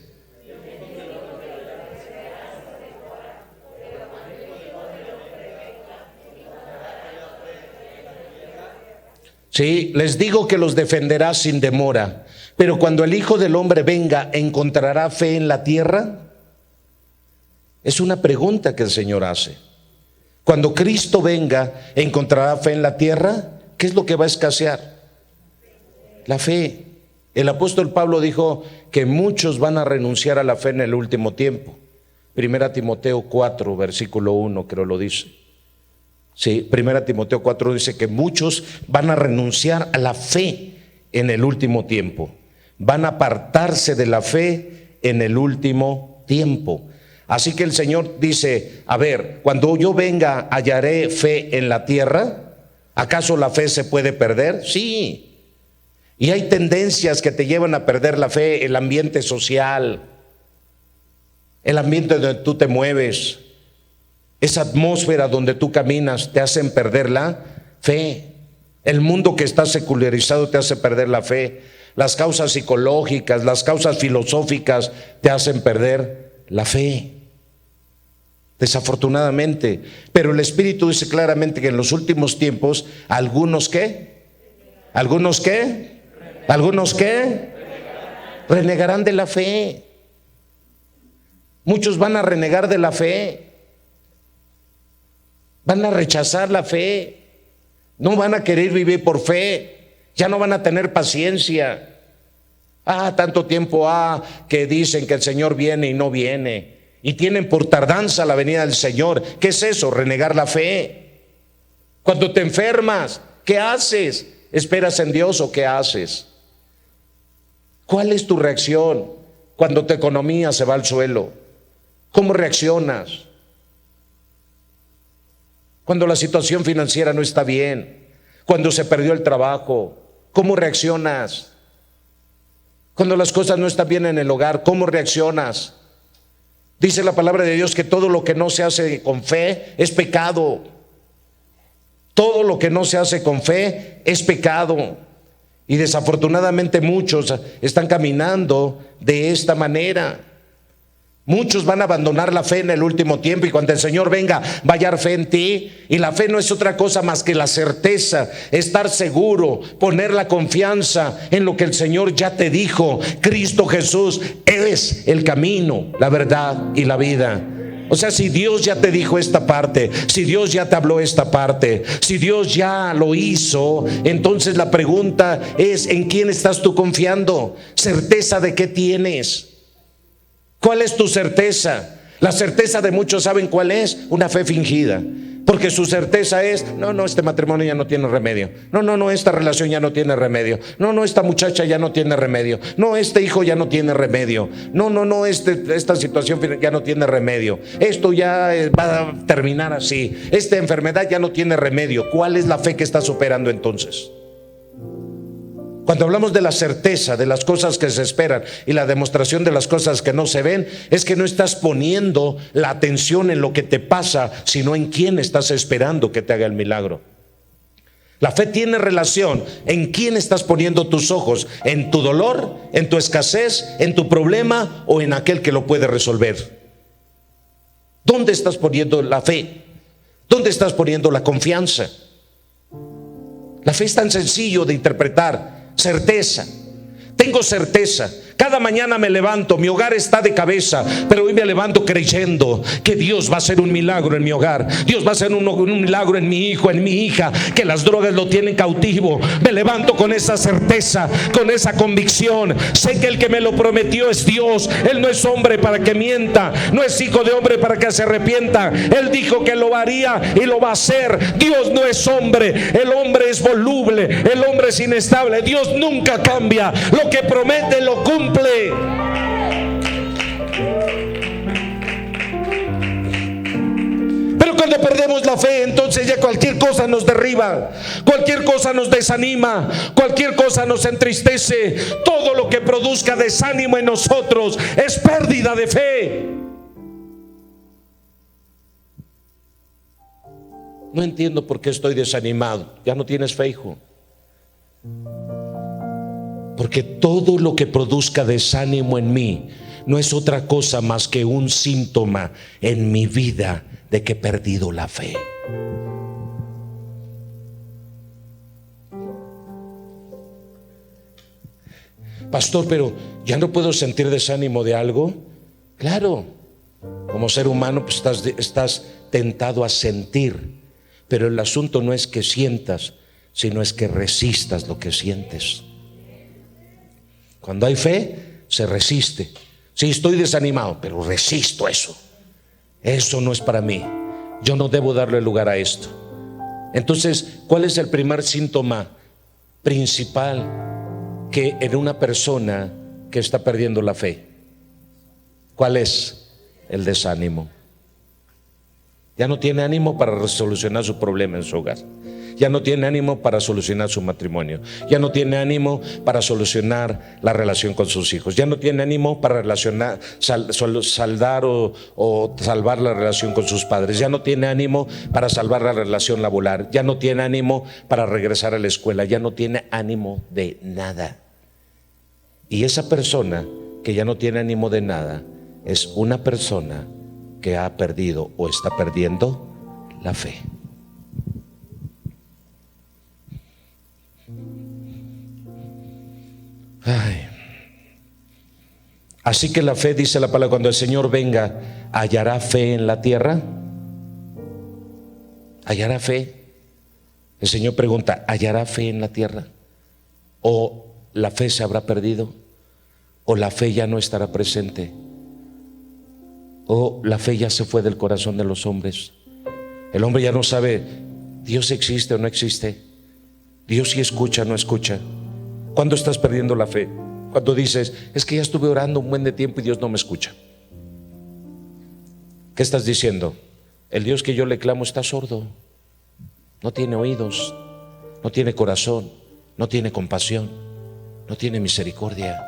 Speaker 1: Sí, les digo que los defenderá sin demora. Pero cuando el Hijo del Hombre venga, ¿encontrará fe en la tierra? Es una pregunta que el Señor hace. Cuando Cristo venga, ¿encontrará fe en la tierra? ¿Qué es lo que va a escasear? La fe. El apóstol Pablo dijo que muchos van a renunciar a la fe en el último tiempo. 1 Timoteo 4, versículo 1, creo lo dice. Sí, 1 Timoteo 4 dice que muchos van a renunciar a la fe en el último tiempo. Van a apartarse de la fe en el último tiempo. Así que el Señor dice, a ver, cuando yo venga, ¿hallaré fe en la tierra? ¿Acaso la fe se puede perder? Sí. Y hay tendencias que te llevan a perder la fe, el ambiente social, el ambiente donde tú te mueves, esa atmósfera donde tú caminas te hacen perder la fe. El mundo que está secularizado te hace perder la fe. Las causas psicológicas, las causas filosóficas te hacen perder la fe. Desafortunadamente. Pero el Espíritu dice claramente que en los últimos tiempos, ¿algunos qué? ¿Algunos qué? ¿Algunos qué? Renegarán de la fe. Muchos van a renegar de la fe. Van a rechazar la fe. No van a querer vivir por fe. Ya no van a tener paciencia. Tanto tiempo que dicen que el Señor viene y no viene. Y tienen por tardanza la venida del Señor. ¿Qué es eso? Renegar la fe. Cuando te enfermas, ¿qué haces? ¿Esperas en Dios o qué haces? ¿Cuál es tu reacción cuando tu economía se va al suelo? ¿Cómo reaccionas? Cuando la situación financiera no está bien, cuando se perdió el trabajo, ¿cómo reaccionas? Cuando las cosas no están bien en el hogar, ¿cómo reaccionas? Dice la palabra de Dios que todo lo que no se hace con fe es pecado. Todo lo que no se hace con fe es pecado. Y desafortunadamente muchos están caminando de esta manera. Muchos van a abandonar la fe en el último tiempo y cuando el Señor venga va a hallar fe en ti. Y la fe no es otra cosa más que la certeza, estar seguro, poner la confianza en lo que el Señor ya te dijo. Cristo Jesús es el camino, la verdad y la vida. O sea, si Dios ya te dijo esta parte, si Dios ya te habló esta parte, si Dios ya lo hizo, entonces la pregunta es, ¿en quién estás tú confiando? ¿Certeza de qué tienes? ¿Cuál es tu certeza? La certeza de muchos, ¿saben cuál es? Una fe fingida. Porque su certeza es, no, este matrimonio ya no tiene remedio. No, esta relación ya no tiene remedio. No, esta muchacha ya no tiene remedio. No, este hijo ya no tiene remedio. No, esta situación ya no tiene remedio. Esto ya va a terminar así. Esta enfermedad ya no tiene remedio. ¿Cuál es la fe que estás operando entonces? Cuando hablamos de la certeza de las cosas que se esperan y la demostración de las cosas que no se ven, es que no estás poniendo la atención en lo que te pasa, sino en quién estás esperando que te haga el milagro. La fe tiene relación. ¿En quién estás poniendo tus ojos? ¿En tu dolor, en tu escasez, en tu problema o en aquel que lo puede resolver? ¿Dónde estás poniendo la fe? ¿Dónde estás poniendo la confianza? La fe es tan sencillo de interpretar. Certeza. Tengo certeza. Cada mañana me levanto, mi hogar está de cabeza, pero hoy me levanto creyendo que Dios va a hacer un milagro en mi hogar. Dios va a hacer un milagro en mi hijo, en mi hija, que las drogas lo tienen cautivo. Me levanto con esa certeza, con esa convicción. Sé que el que me lo prometió es Dios. Él no es hombre para que mienta, no es hijo de hombre para que se arrepienta. Él dijo que lo haría y lo va a hacer. Dios no es hombre, el hombre es voluble, el hombre es inestable. Dios nunca cambia, lo que promete lo cumple. Pero cuando perdemos la fe, entonces ya cualquier cosa nos derriba, cualquier cosa nos desanima, cualquier cosa nos entristece. Todo lo que produzca desánimo en nosotros es pérdida de fe. No entiendo por qué estoy desanimado. Ya no tienes fe, hijo. Porque todo lo que produzca desánimo en mí no es otra cosa más que un síntoma en mi vida de que he perdido la fe. Pastor, pero ya no puedo sentir desánimo de algo. Claro, como ser humano pues estás tentado a sentir, pero el asunto no es que sientas, sino es que resistas lo que sientes. Cuando hay fe, se resiste. Sí, estoy desanimado, pero resisto eso. Eso no es para mí. Yo no debo darle lugar a esto. Entonces, ¿cuál es el primer síntoma principal que en una persona que está perdiendo la fe? ¿Cuál es? El desánimo. Ya no tiene ánimo para solucionar su problema en su hogar. Ya no tiene ánimo para solucionar su matrimonio. Ya no tiene ánimo para solucionar la relación con sus hijos. Ya no tiene ánimo para saldar o salvar la relación con sus padres. Ya no tiene ánimo para salvar la relación laboral. Ya no tiene ánimo para regresar a la escuela. Ya no tiene ánimo de nada. Y esa persona que ya no tiene ánimo de nada es una persona que ha perdido o está perdiendo la fe. Ay. Así que la fe, dice la palabra, cuando el Señor venga, ¿hallará fe en la tierra? ¿Hallará fe? El Señor pregunta, ¿hallará fe en la tierra? ¿O la fe se habrá perdido? ¿O la fe ya no estará presente? ¿O la fe ya se fue del corazón de los hombres? El hombre ya no sabe, ¿Dios existe o no existe? ¿Dios sí escucha o no escucha? ¿Cuándo estás perdiendo la fe? Cuando dices, es que ya estuve orando un buen de tiempo y Dios no me escucha. ¿Qué estás diciendo? El Dios que yo le clamo está sordo, no tiene oídos, no tiene corazón, no tiene compasión, no tiene misericordia,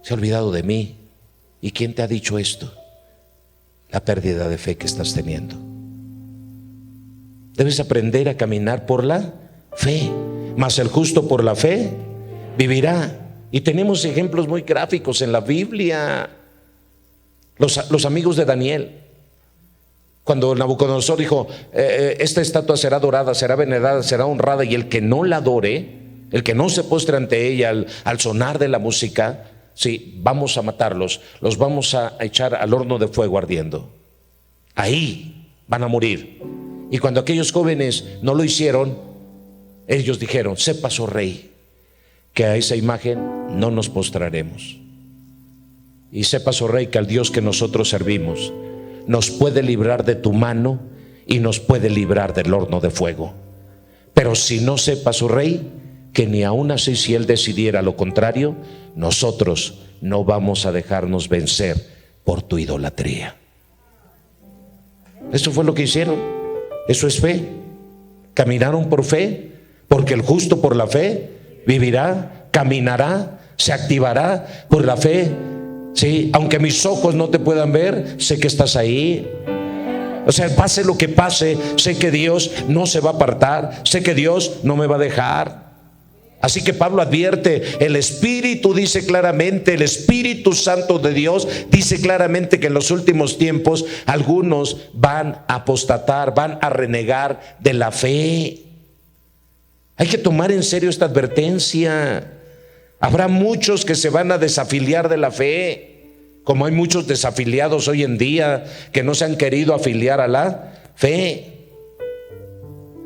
Speaker 1: se ha olvidado de mí. ¿Y quién te ha dicho esto? La pérdida de fe que estás teniendo. Debes aprender a caminar por la fe, mas el justo por la fe vivirá. Y tenemos ejemplos muy gráficos en la Biblia. Los amigos de Daniel, cuando Nabucodonosor dijo, esta estatua será adorada, será venerada, será honrada, y el que no la adore, el que no se postre ante ella al sonar de la música, sí, vamos a matarlos, los vamos a echar al horno de fuego ardiendo. Ahí van a morir. Y cuando aquellos jóvenes no lo hicieron, ellos dijeron, sepas, oh rey, que a esa imagen no nos postraremos. Y sepas, oh rey, que al Dios que nosotros servimos nos puede librar de tu mano y nos puede librar del horno de fuego. Pero si no sepas, oh rey, que ni aún así, si Él decidiera lo contrario, nosotros no vamos a dejarnos vencer por tu idolatría. Eso fue lo que hicieron. Eso es fe. Caminaron por fe, porque el justo por la fe vivirá, caminará, se activará por la fe. Sí, aunque mis ojos no te puedan ver, sé que estás ahí. O sea, pase lo que pase, sé que Dios no se va a apartar, sé que Dios no me va a dejar. Así que Pablo advierte, el Espíritu dice claramente, el Espíritu Santo de Dios dice claramente que en los últimos tiempos algunos van a apostatar, van a renegar de la fe. Hay que tomar en serio esta advertencia. Habrá muchos que se van a desafiliar de la fe, como hay muchos desafiliados hoy en día que no se han querido afiliar a la fe.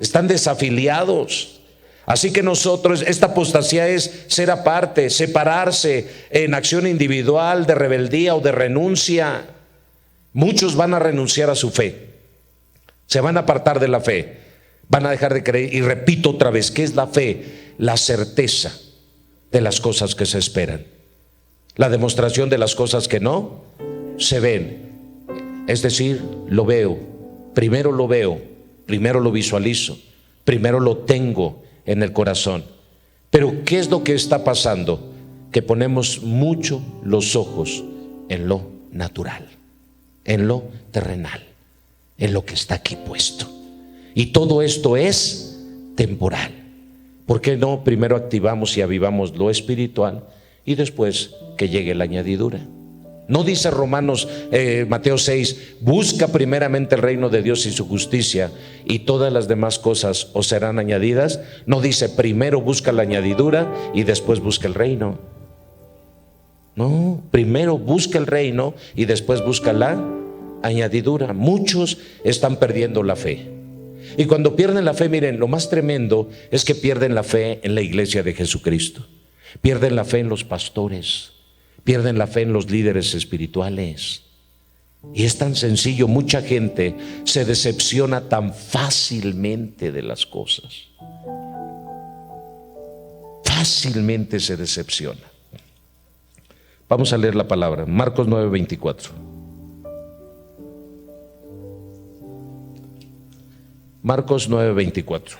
Speaker 1: Están desafiliados. Así que nosotros, esta apostasía es ser aparte, separarse en acción individual, de rebeldía o de renuncia. Muchos van a renunciar a su fe, se van a apartar de la fe, van a dejar de creer. Y repito otra vez, ¿qué es la fe? La certeza de las cosas que se esperan, la demostración de las cosas que no se ven. Es decir, lo veo, primero lo visualizo, primero lo tengo en el corazón. Pero ¿qué es lo que está pasando? Que ponemos mucho los ojos en lo natural, en lo terrenal, en lo que está aquí puesto. Y todo esto es temporal. ¿Por qué no primero activamos y avivamos lo espiritual y después que llegue la añadidura? ¿No dice Mateo 6, busca primeramente el reino de Dios y su justicia y todas las demás cosas os serán añadidas? No dice primero busca la añadidura y después busca el reino. No, primero busca el reino y después busca la añadidura. Muchos están perdiendo la fe. Y cuando pierden la fe, miren, lo más tremendo es que pierden la fe en la iglesia de Jesucristo, pierden la fe en los pastores, pierden la fe en los líderes espirituales. Y es tan sencillo, mucha gente se decepciona tan fácilmente de las cosas. Fácilmente se decepciona. Vamos a leer la palabra, Marcos 9:24. Marcos 9:24.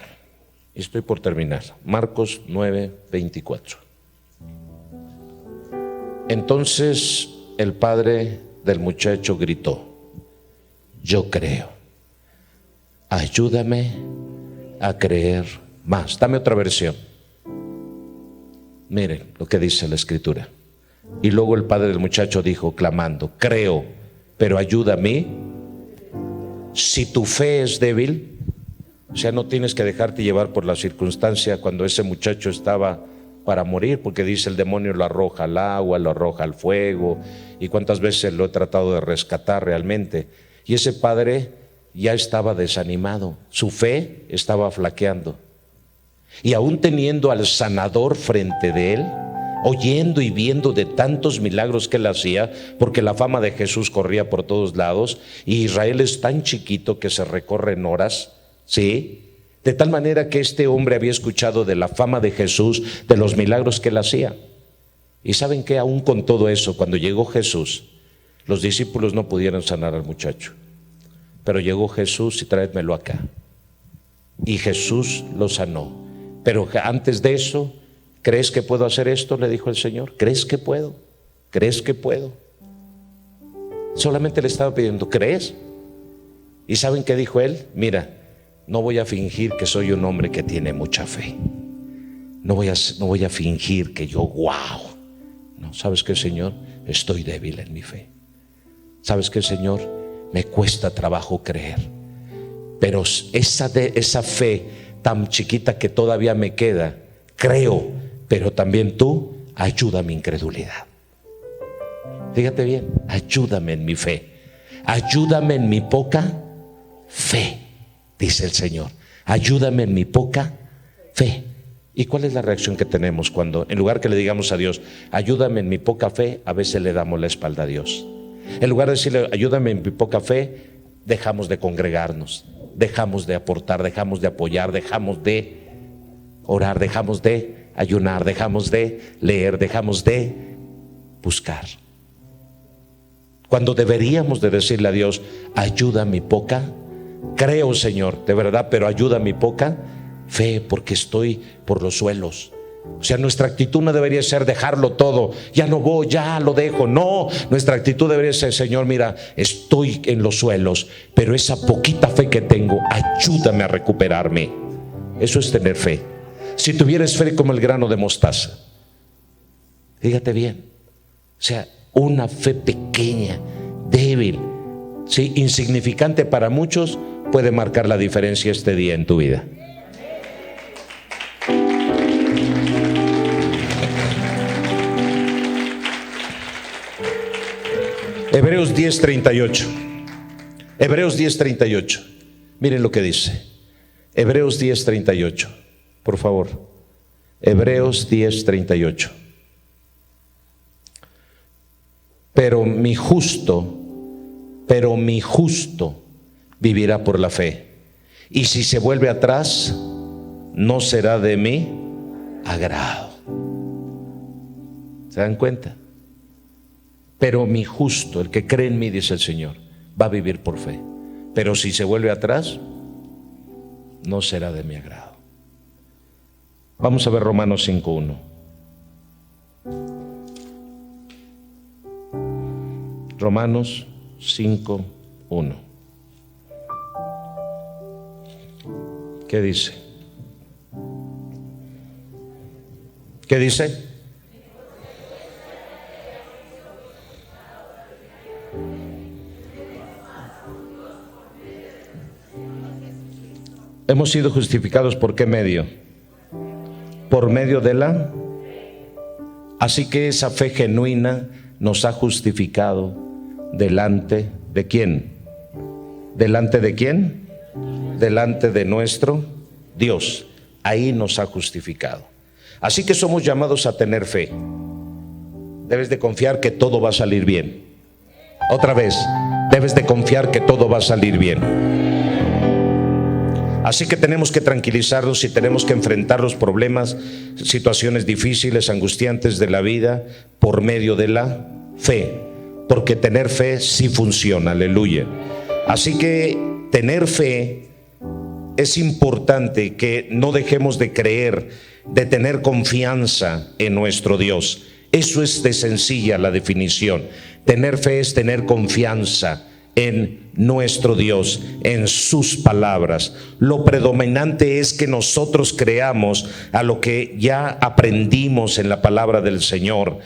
Speaker 1: Estoy por terminar. Marcos 9:24. Entonces el padre del muchacho gritó: yo creo, ayúdame a creer más. Dame otra versión. Miren lo que dice la escritura. Y luego el padre del muchacho dijo, clamando: creo, pero ayúdame. Si tu fe es débil, o sea, no tienes que dejarte llevar por la circunstancia. Cuando ese muchacho estaba para morir, porque dice el demonio lo arroja al agua, lo arroja al fuego, y cuántas veces lo he tratado de rescatar realmente. Y ese padre ya estaba desanimado, su fe estaba flaqueando, y aún teniendo al sanador frente de él, oyendo y viendo de tantos milagros que él hacía, porque la fama de Jesús corría por todos lados, y Israel es tan chiquito que se recorre en horas, ¿sí? De tal manera que este hombre había escuchado de la fama de Jesús, de los milagros que él hacía. Y saben que aún con todo eso, cuando llegó Jesús, los discípulos no pudieron sanar al muchacho, pero llegó Jesús y tráemelo acá. Y Jesús lo sanó. Pero antes de eso, ¿crees que puedo hacer esto?, le dijo el Señor. ¿Crees que puedo? ¿Crees que puedo? Solamente le estaba pidiendo, ¿crees? ¿Y saben qué dijo él? Mira, no voy a fingir que soy un hombre que tiene mucha fe. No voy a fingir que yo, wow. No, ¿sabes qué, Señor? Estoy débil en mi fe. ¿Sabes qué, Señor? Me cuesta trabajo creer. Pero esa fe tan chiquita que todavía me queda, creo, pero también tú ayuda a mi incredulidad. Fíjate bien, ayúdame en mi fe, ayúdame en mi poca fe, dice el Señor. Ayúdame en mi poca fe. ¿Y cuál es la reacción que tenemos cuando, en lugar que le digamos a Dios, ayúdame en mi poca fe, a veces le damos la espalda a Dios? En lugar de decirle, ayúdame en mi poca fe, dejamos de congregarnos, dejamos de aportar, dejamos de apoyar, dejamos de orar, dejamos de ayunar, dejamos de leer, dejamos de buscar. Cuando deberíamos de decirle a Dios, ayuda mi poca, creo, Señor, de verdad, pero ayuda mi poca fe, porque estoy por los suelos, O sea, nuestra actitud no debería ser dejarlo todo, ya no voy, ya lo dejo. No, nuestra actitud debería ser: Señor, mira, estoy en los suelos, pero esa poquita fe que tengo, ayúdame a recuperarme. Eso es tener fe. Si tuvieras fe como el grano de mostaza, fíjate bien, o sea, una fe pequeña, débil, ¿sí?, insignificante para muchos, puede marcar la diferencia este día en tu vida. Hebreos 10:38. Hebreos 10:38. Miren lo que dice. Hebreos 10:38. Por favor. Hebreos 10:38. Pero mi justo vivirá por la fe. Y si se vuelve atrás, no será de mi agrado. ¿Se dan cuenta? Pero mi justo, el que cree en mí, dice el Señor, va a vivir por fe. Pero si se vuelve atrás, no será de mi agrado. Vamos a ver Romanos 5:1. Romanos 5:1. ¿Qué dice? ¿Qué dice? Hemos sido justificados ¿por qué medio? Por medio de la. Así que esa fe genuina nos ha justificado delante de ¿quién? ¿Delante de quién? Delante de nuestro Dios. Ahí nos ha justificado. Así que somos llamados a tener fe. Debes de confiar que todo va a salir bien. Otra vez, debes de confiar que todo va a salir bien. Así que tenemos que tranquilizarnos y tenemos que enfrentar los problemas, situaciones difíciles, angustiantes de la vida por medio de la fe, porque tener fe sí funciona, aleluya. Así que tener fe es importante, que no dejemos de creer, de tener confianza en nuestro Dios. Eso es de sencilla la definición. Tener fe es tener confianza en nuestro Dios, en sus palabras. Lo predominante es que nosotros creamos a lo que ya aprendimos en la palabra del Señor,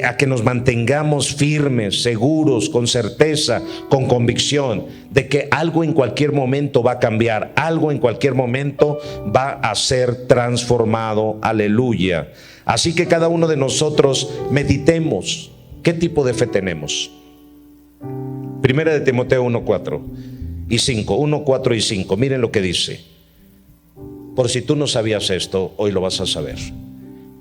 Speaker 1: a que nos mantengamos firmes, seguros, con certeza, con convicción de que algo en cualquier momento va a cambiar, algo en cualquier momento va a ser transformado, aleluya. Así que cada uno de nosotros meditemos qué tipo de fe tenemos. Primera de Timoteo 1:4 y 5, 1:4 y 5. Miren lo que dice. Por si tú no sabías esto, hoy lo vas a saber.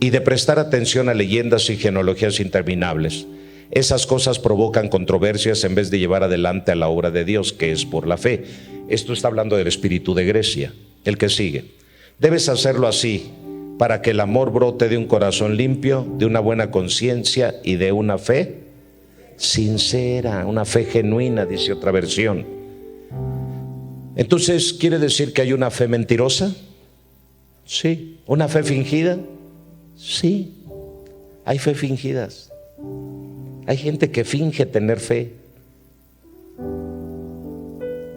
Speaker 1: Y de prestar atención a leyendas y genealogías interminables. Esas cosas provocan controversias en vez de llevar adelante a la obra de Dios, que es por la fe. Esto está hablando del espíritu de Grecia. El que sigue. Debes hacerlo así, para que el amor brote de un corazón limpio, de una buena conciencia y de una fe sincera, una fe genuina, dice otra versión. Entonces, ¿quiere decir que hay una fe mentirosa? Sí. ¿Una fe fingida? Sí. Hay fe fingidas. Hay gente que finge tener fe.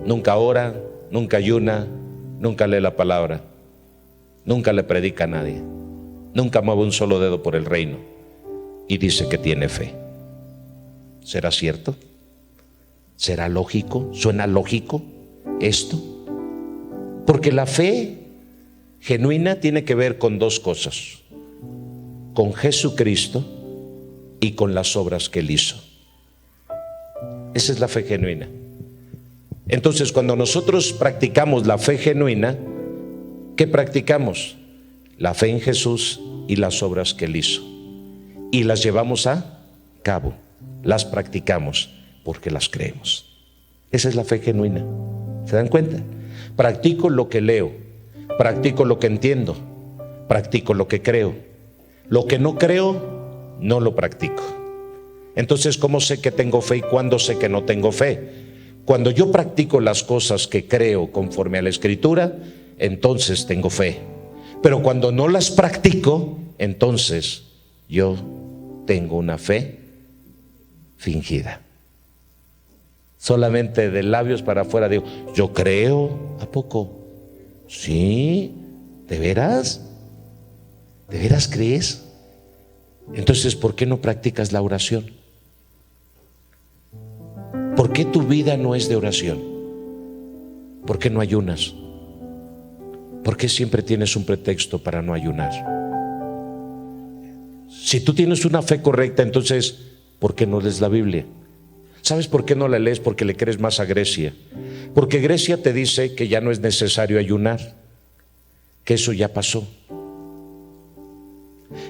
Speaker 1: Nunca ora, nunca ayuna, nunca lee la palabra, nunca le predica a nadie, nunca mueve un solo dedo por el reino y dice que tiene fe. ¿Será cierto? ¿Será lógico? ¿Suena lógico esto? Porque la fe genuina tiene que ver con dos cosas: con Jesucristo y con las obras que Él hizo. Esa es la fe genuina. Entonces, cuando nosotros practicamos la fe genuina, ¿qué practicamos? La fe en Jesús y las obras que Él hizo, y las llevamos a cabo. Las practicamos porque las creemos. Esa es la fe genuina. ¿Se dan cuenta? Practico lo que leo, practico lo que entiendo, practico lo que creo. Lo que no creo, no lo practico. Entonces, ¿cómo sé que tengo fe y cuándo sé que no tengo fe? Cuando yo practico las cosas que creo conforme a la Escritura, entonces tengo fe. Pero cuando no las practico, entonces yo tengo una fe fingida. Solamente de labios para afuera digo, yo creo. ¿A poco? ¿Sí? ¿De veras? ¿De veras crees? Entonces, ¿por qué no practicas la oración? ¿Por qué tu vida no es de oración? ¿Por qué no ayunas? ¿Por qué siempre tienes un pretexto para no ayunar? Si tú tienes una fe correcta, entonces, ¿por qué no lees la Biblia? ¿Sabes por qué no la lees? Porque le crees más a Grecia. Porque Grecia te dice que ya no es necesario ayunar, que eso ya pasó.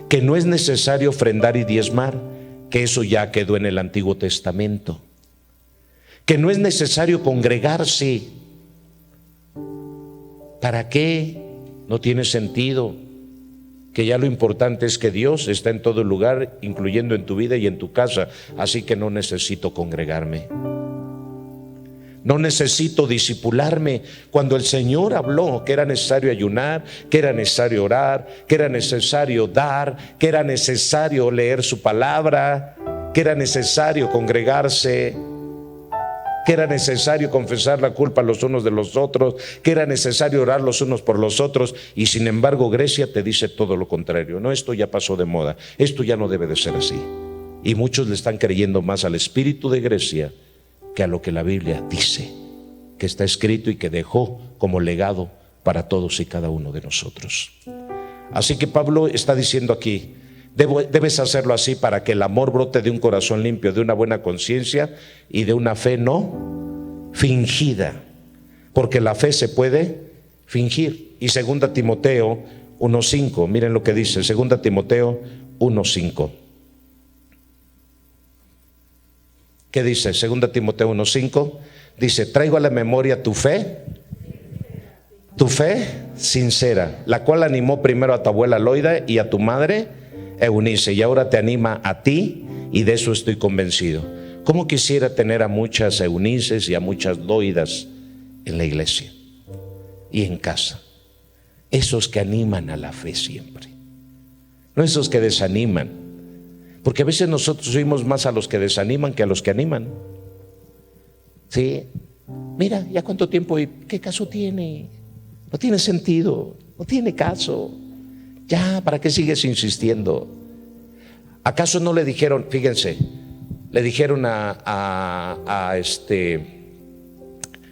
Speaker 1: Que no es necesario ofrendar y diezmar, que eso ya quedó en el Antiguo Testamento. Que no es necesario congregarse. ¿Para qué? No tiene sentido. Que ya lo importante es que Dios está en todo lugar, incluyendo en tu vida y en tu casa. Así que no necesito congregarme. No necesito disipularme. Cuando el Señor habló que era necesario ayunar, que era necesario orar, que era necesario dar, que era necesario leer su palabra, que era necesario congregarse, que era necesario confesar la culpa los unos de los otros, que era necesario orar los unos por los otros, y sin embargo Grecia te dice todo lo contrario. No, esto ya pasó de moda, esto ya no debe de ser así. Y muchos le están creyendo más al espíritu de Grecia que a lo que la Biblia dice, que está escrito y que dejó como legado para todos y cada uno de nosotros. Así que Pablo está diciendo aquí, debes hacerlo así para que el amor brote de un corazón limpio, de una buena conciencia y de una fe no fingida, porque la fe se puede fingir. Y 2 Timoteo 1:5, miren lo que dice 2 Timoteo 1:5. ¿Qué dice? 2 Timoteo 1:5 dice, traigo a la memoria tu fe sincera, la cual animó primero a tu abuela Loida y a tu madre Eunice, y ahora te anima a ti, y de eso estoy convencido. ¿Cómo quisiera tener a muchas Eunices y a muchas Loidas en la iglesia y en casa? Esos que animan a la fe siempre, no esos que desaniman, porque a veces nosotros oímos más a los que desaniman que a los que animan. Sí, mira, ya cuánto tiempo y qué caso tiene, no tiene sentido, no tiene caso. Ya, ¿para qué sigues insistiendo? ¿Acaso no le dijeron, fíjense, le dijeron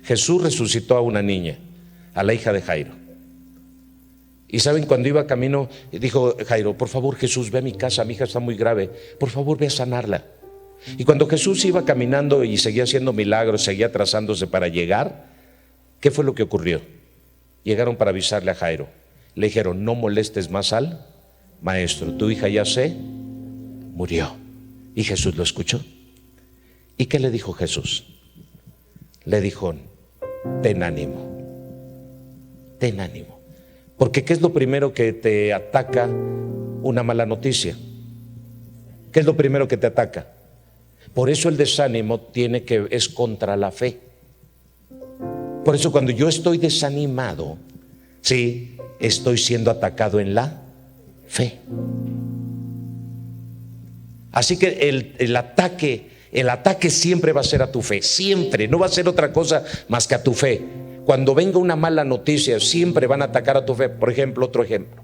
Speaker 1: Jesús resucitó a una niña, a la hija de Jairo? Y saben, cuando iba camino, dijo Jairo, por favor Jesús, ve a mi casa, mi hija está muy grave, por favor ve a sanarla. Y cuando Jesús iba caminando y seguía haciendo milagros, seguía trazándose para llegar, ¿qué fue lo que ocurrió? Llegaron para avisarle a Jairo. Le dijeron, no molestes más al maestro, tu hija ya se murió. Y Jesús lo escuchó. ¿Y qué le dijo Jesús? Le dijo, ten ánimo, ten ánimo. Porque ¿qué es lo primero que te ataca una mala noticia? ¿Qué es lo primero que te ataca? Por eso el desánimo es contra la fe. Por eso cuando yo estoy desanimado, sí, estoy siendo atacado en la fe. Así que el ataque siempre va a ser a tu fe, siempre, no va a ser otra cosa más que a tu fe. Cuando venga una mala noticia, siempre van a atacar a tu fe. Por ejemplo, otro ejemplo.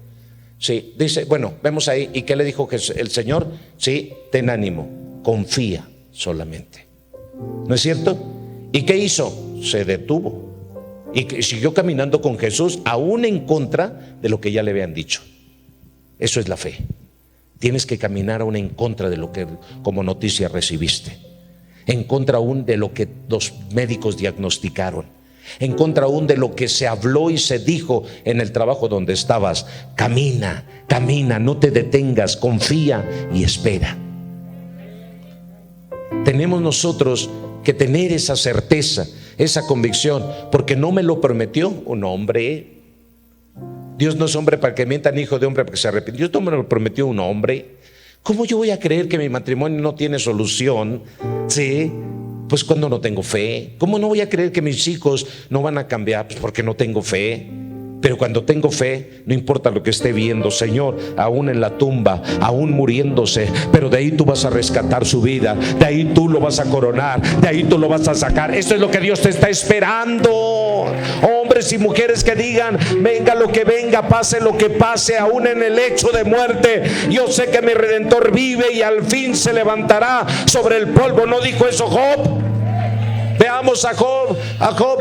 Speaker 1: Sí, dice, bueno, vemos ahí, ¿y qué le dijo el Señor? Sí, ten ánimo, confía solamente. ¿No es cierto? ¿Y qué hizo? Se detuvo y siguió caminando con Jesús, aún en contra de lo que ya le habían dicho. Eso es la fe. Tienes que caminar aún en contra de lo que como noticia recibiste, en contra aún de lo que los médicos diagnosticaron, en contra aún de lo que se habló y se dijo en el trabajo donde estabas. Camina, camina, no te detengas, confía y espera. Tenemos nosotros que tener esa certeza, esa convicción, porque no me lo prometió un hombre. Dios no es hombre para que mienta, ni hijo de hombre para que se arrepienta. Dios no me lo prometió un hombre. ¿Cómo yo voy a creer que mi matrimonio no tiene solución? Sí, pues cuando no tengo fe. ¿Cómo no voy a creer que mis hijos no van a cambiar? Pues porque no tengo fe. Pero cuando tengo fe, no importa lo que esté viendo, Señor, aún en la tumba, aún muriéndose, pero de ahí tú vas a rescatar su vida, de ahí tú lo vas a coronar, de ahí tú lo vas a sacar. Eso es lo que Dios te está esperando. Hombres y mujeres que digan: venga lo que venga, pase lo que pase, aún en el lecho de muerte, yo sé que mi Redentor vive y al fin se levantará sobre el polvo. ¿No dijo eso Job? Veamos a Job. A Job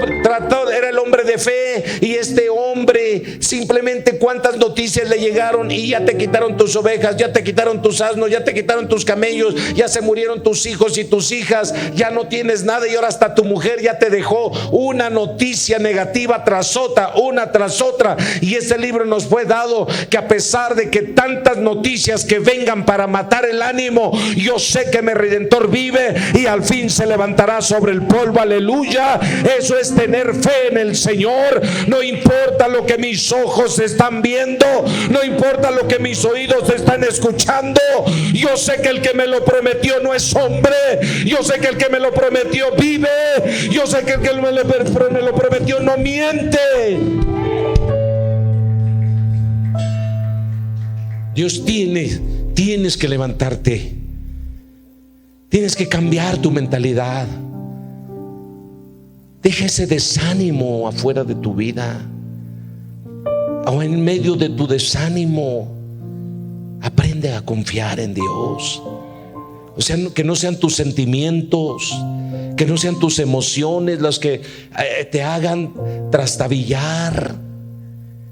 Speaker 1: era el hombre de fe, y este hombre simplemente cuántas noticias le llegaron: y ya te quitaron tus ovejas, ya te quitaron tus asnos, ya te quitaron tus camellos, ya se murieron tus hijos y tus hijas, ya no tienes nada, y ahora hasta tu mujer ya te dejó. Una noticia negativa tras otra, una tras otra. Y ese libro nos fue dado que a pesar de que tantas noticias que vengan para matar el ánimo, yo sé que mi Redentor vive y al fin se levantará sobre el polvo. Aleluya. Eso es tener fe en el Señor. No importa lo que mis ojos están viendo, no importa lo que mis oídos están escuchando. Yo sé que el que me lo prometió no es hombre. Yo sé que el que me lo prometió vive. Yo sé que el que me lo prometió no miente. Dios tienes que levantarte. Tienes que cambiar tu mentalidad. Deja ese desánimo afuera de tu vida, o en medio de tu desánimo, aprende a confiar en Dios. O sea, que no sean tus sentimientos, que no sean tus emociones las que te hagan trastabillar.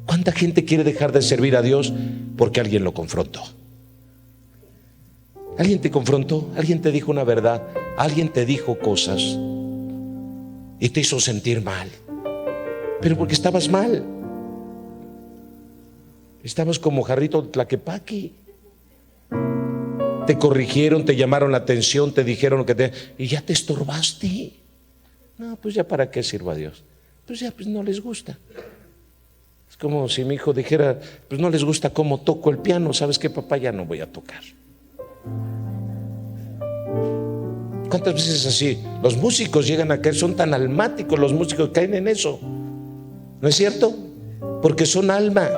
Speaker 1: ¿Cuánta gente quiere dejar de servir a Dios porque alguien lo confrontó? Alguien te confrontó, alguien te dijo una verdad, alguien te dijo cosas y te hizo sentir mal, pero porque estabas mal. Estabas como jarrito de tlaquepaque. Te corrigieron, te llamaron la atención, te dijeron y ya te estorbaste. No, pues ya para qué sirvo a Dios. Pues ya, pues no les gusta. Es como si mi hijo dijera: pues no les gusta cómo toco el piano. ¿Sabes qué, papá? Ya no voy a tocar. ¿Cuántas veces así? Los músicos llegan a caer, son tan almáticos los músicos, caen en eso. ¿No es cierto? Porque son alma,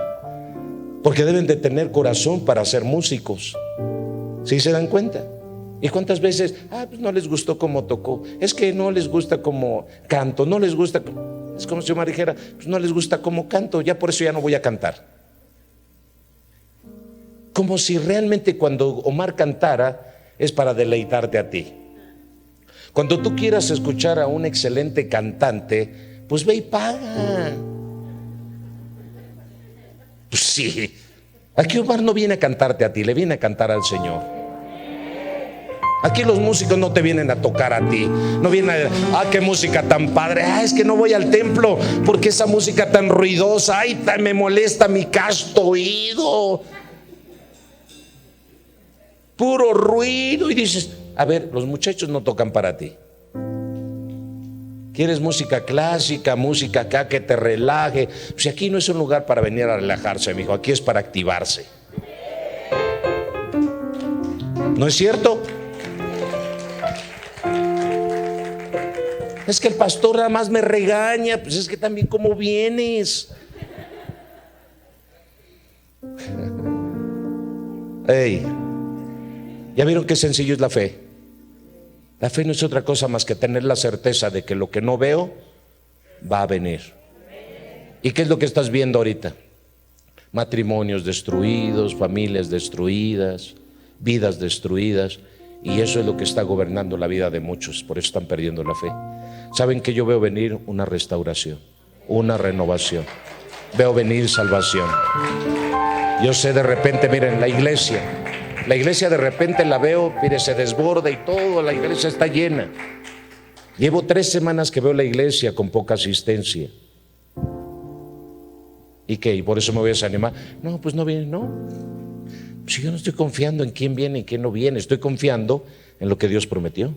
Speaker 1: porque deben de tener corazón para ser músicos. ¿Sí se dan cuenta? ¿Y cuántas veces? Pues no les gustó cómo tocó, es que no les gusta cómo canto, no les gusta. Es como si Omar dijera: pues no les gusta cómo canto, ya por eso ya no voy a cantar. Como si realmente cuando Omar cantara es para deleitarte a ti. Cuando tú quieras escuchar a un excelente cantante, pues ve y paga. Pues sí. Aquí Omar no viene a cantarte a ti, le viene a cantar al Señor. Aquí los músicos no te vienen a tocar a ti. No vienen a, qué música tan padre. Es que no voy al templo porque esa música tan ruidosa, me molesta mi casto oído. Puro ruido. Y dices: a ver, los muchachos no tocan para ti. ¿Quieres música clásica, música acá que te relaje? Pues aquí no es un lugar para venir a relajarse, amigo. Aquí es para activarse. ¿No es cierto? Es que el pastor nada más me regaña. Pues es que también ¿cómo vienes? Hey, ¿ya vieron qué sencillo es la fe? La fe no es otra cosa más que tener la certeza de que lo que no veo va a venir. ¿Y qué es lo que estás viendo ahorita? Matrimonios destruidos, familias destruidas, vidas destruidas. Y eso es lo que está gobernando la vida de muchos. Por eso están perdiendo la fe. ¿Saben qué yo veo venir? Una restauración, una renovación. Veo venir salvación. Yo sé, de repente, miren, la iglesia de repente la veo, mire, se desborda y todo, la iglesia está llena. Llevo 3 semanas que veo la iglesia con poca asistencia. ¿Y qué? ¿Y por eso me voy a desanimar? No, pues no viene, no. Si yo no estoy confiando en quién viene y quién no viene, estoy confiando en lo que Dios prometió.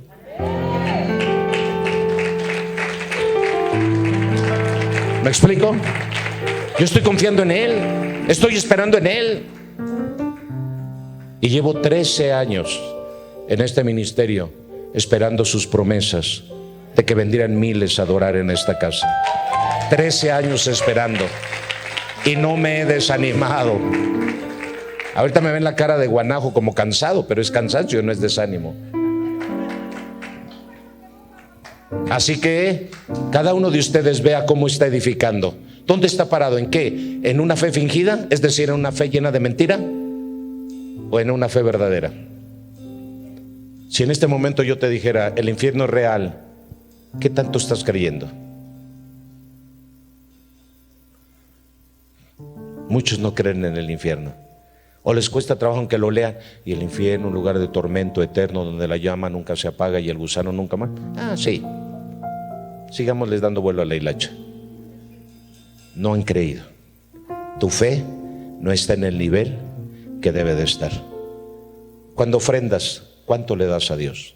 Speaker 1: ¿Me explico? Yo estoy confiando en Él, estoy esperando en Él. Y llevo 13 años en este ministerio esperando sus promesas de que vendrían miles a adorar en esta casa. 13 años esperando. y no me he desanimado. Ahorita me ven la cara de guanajo como cansado, pero es cansancio, no es desánimo. Así que cada uno de ustedes vea cómo está edificando. ¿Dónde está parado? ¿En qué? ¿En una fe fingida? Es decir, ¿en una fe llena de mentira? ¿O en una fe verdadera? Si en este momento yo te dijera, el infierno es real, ¿qué tanto estás creyendo? Muchos no creen en el infierno, o les cuesta trabajo aunque lo lean. Y el infierno, un lugar de tormento eterno donde la llama nunca se apaga y el gusano nunca más. Ah, sí, sigámosles dando vuelo a la hilacha. No han creído. Tu fe no está en el nivel que debe de estar. Cuando ofrendas, ¿cuánto le das a Dios?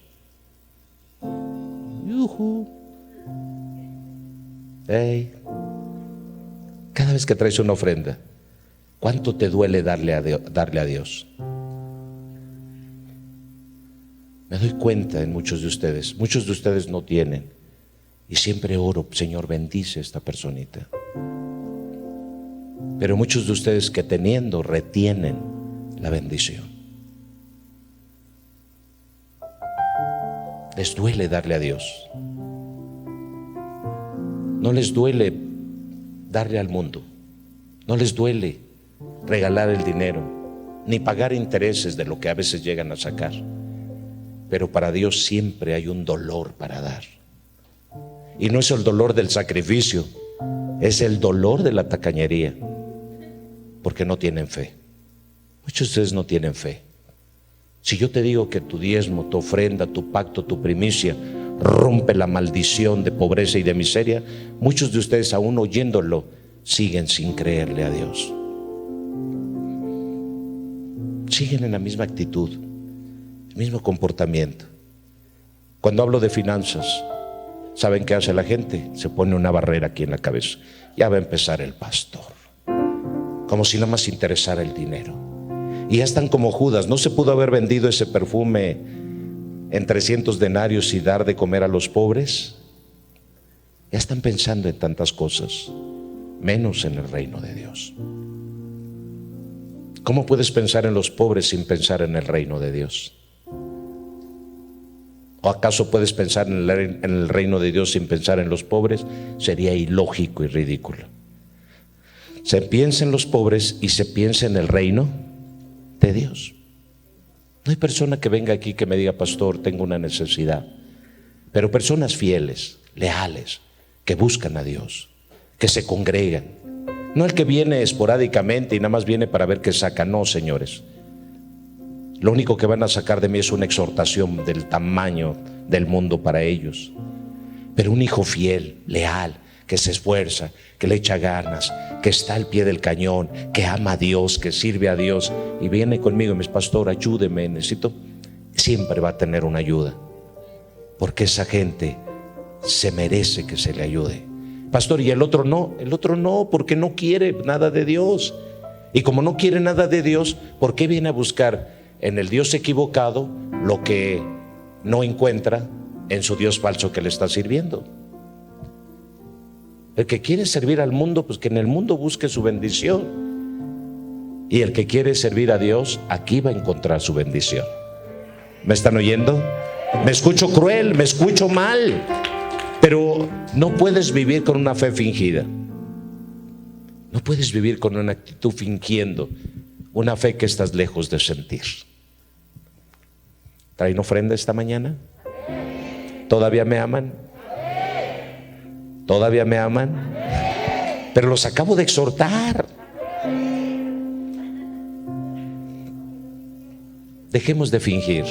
Speaker 1: Hey. Cada vez que traes una ofrenda, ¿cuánto te duele darle a Dios? Me doy cuenta en muchos de ustedes no tienen. Y siempre oro, Señor, bendice a esta personita. Pero muchos de ustedes que teniendo retienen la bendición. Les duele darle a Dios. No les duele darle al mundo. No les duele regalar el dinero, ni pagar intereses de lo que a veces llegan a sacar. Pero para Dios siempre hay un dolor para dar. Y no es el dolor del sacrificio, es el dolor de la tacañería, porque no tienen fe. Muchos de ustedes no tienen fe. Si yo te digo que tu diezmo, tu ofrenda, tu pacto, tu primicia rompe la maldición de pobreza y de miseria, muchos de ustedes aún oyéndolo siguen sin creerle a Dios. Siguen en la misma actitud, el mismo comportamiento. Cuando hablo de finanzas, ¿saben qué hace la gente? Se pone una barrera aquí en la cabeza. Ya va a empezar el pastor, como si nada más interesara el dinero. Y ya están como Judas. ¿No se pudo haber vendido ese perfume en 300 denarios y dar de comer a los pobres? Ya están pensando en tantas cosas, menos en el reino de Dios. ¿Cómo puedes pensar en los pobres sin pensar en el reino de Dios? ¿O acaso puedes pensar en el reino de Dios sin pensar en los pobres? Sería ilógico y ridículo. Se piensa en los pobres y se piensa en el reino de Dios. No hay persona que venga aquí que me diga, pastor, tengo una necesidad. Pero personas fieles, leales, que buscan a Dios, que se congregan. No el que viene esporádicamente y nada más viene para ver qué saca. No, señores. Lo único que van a sacar de mí es una exhortación del tamaño del mundo para ellos. Pero un hijo fiel, leal, que se esfuerza, que le echa ganas, que está al pie del cañón, que ama a Dios, que sirve a Dios y viene conmigo y me dice, pastor, ayúdeme, necesito, siempre va a tener una ayuda, porque esa gente se merece que se le ayude. Pastor, y el otro no, porque no quiere nada de Dios. Y como no quiere nada de Dios, ¿por qué viene a buscar en el Dios equivocado lo que no encuentra en su Dios falso que le está sirviendo? El que quiere servir al mundo, pues que en el mundo busque su bendición. Y el que quiere servir a Dios, aquí va a encontrar su bendición. ¿Me están oyendo? Me escucho cruel, me escucho mal, pero no puedes vivir con una fe fingida. No puedes vivir con una actitud fingiendo una fe que estás lejos de sentir. ¿Traen ofrenda esta mañana? ¿Todavía me aman? ¿Todavía me aman? Pero los acabo de exhortar. Dejemos de fingir.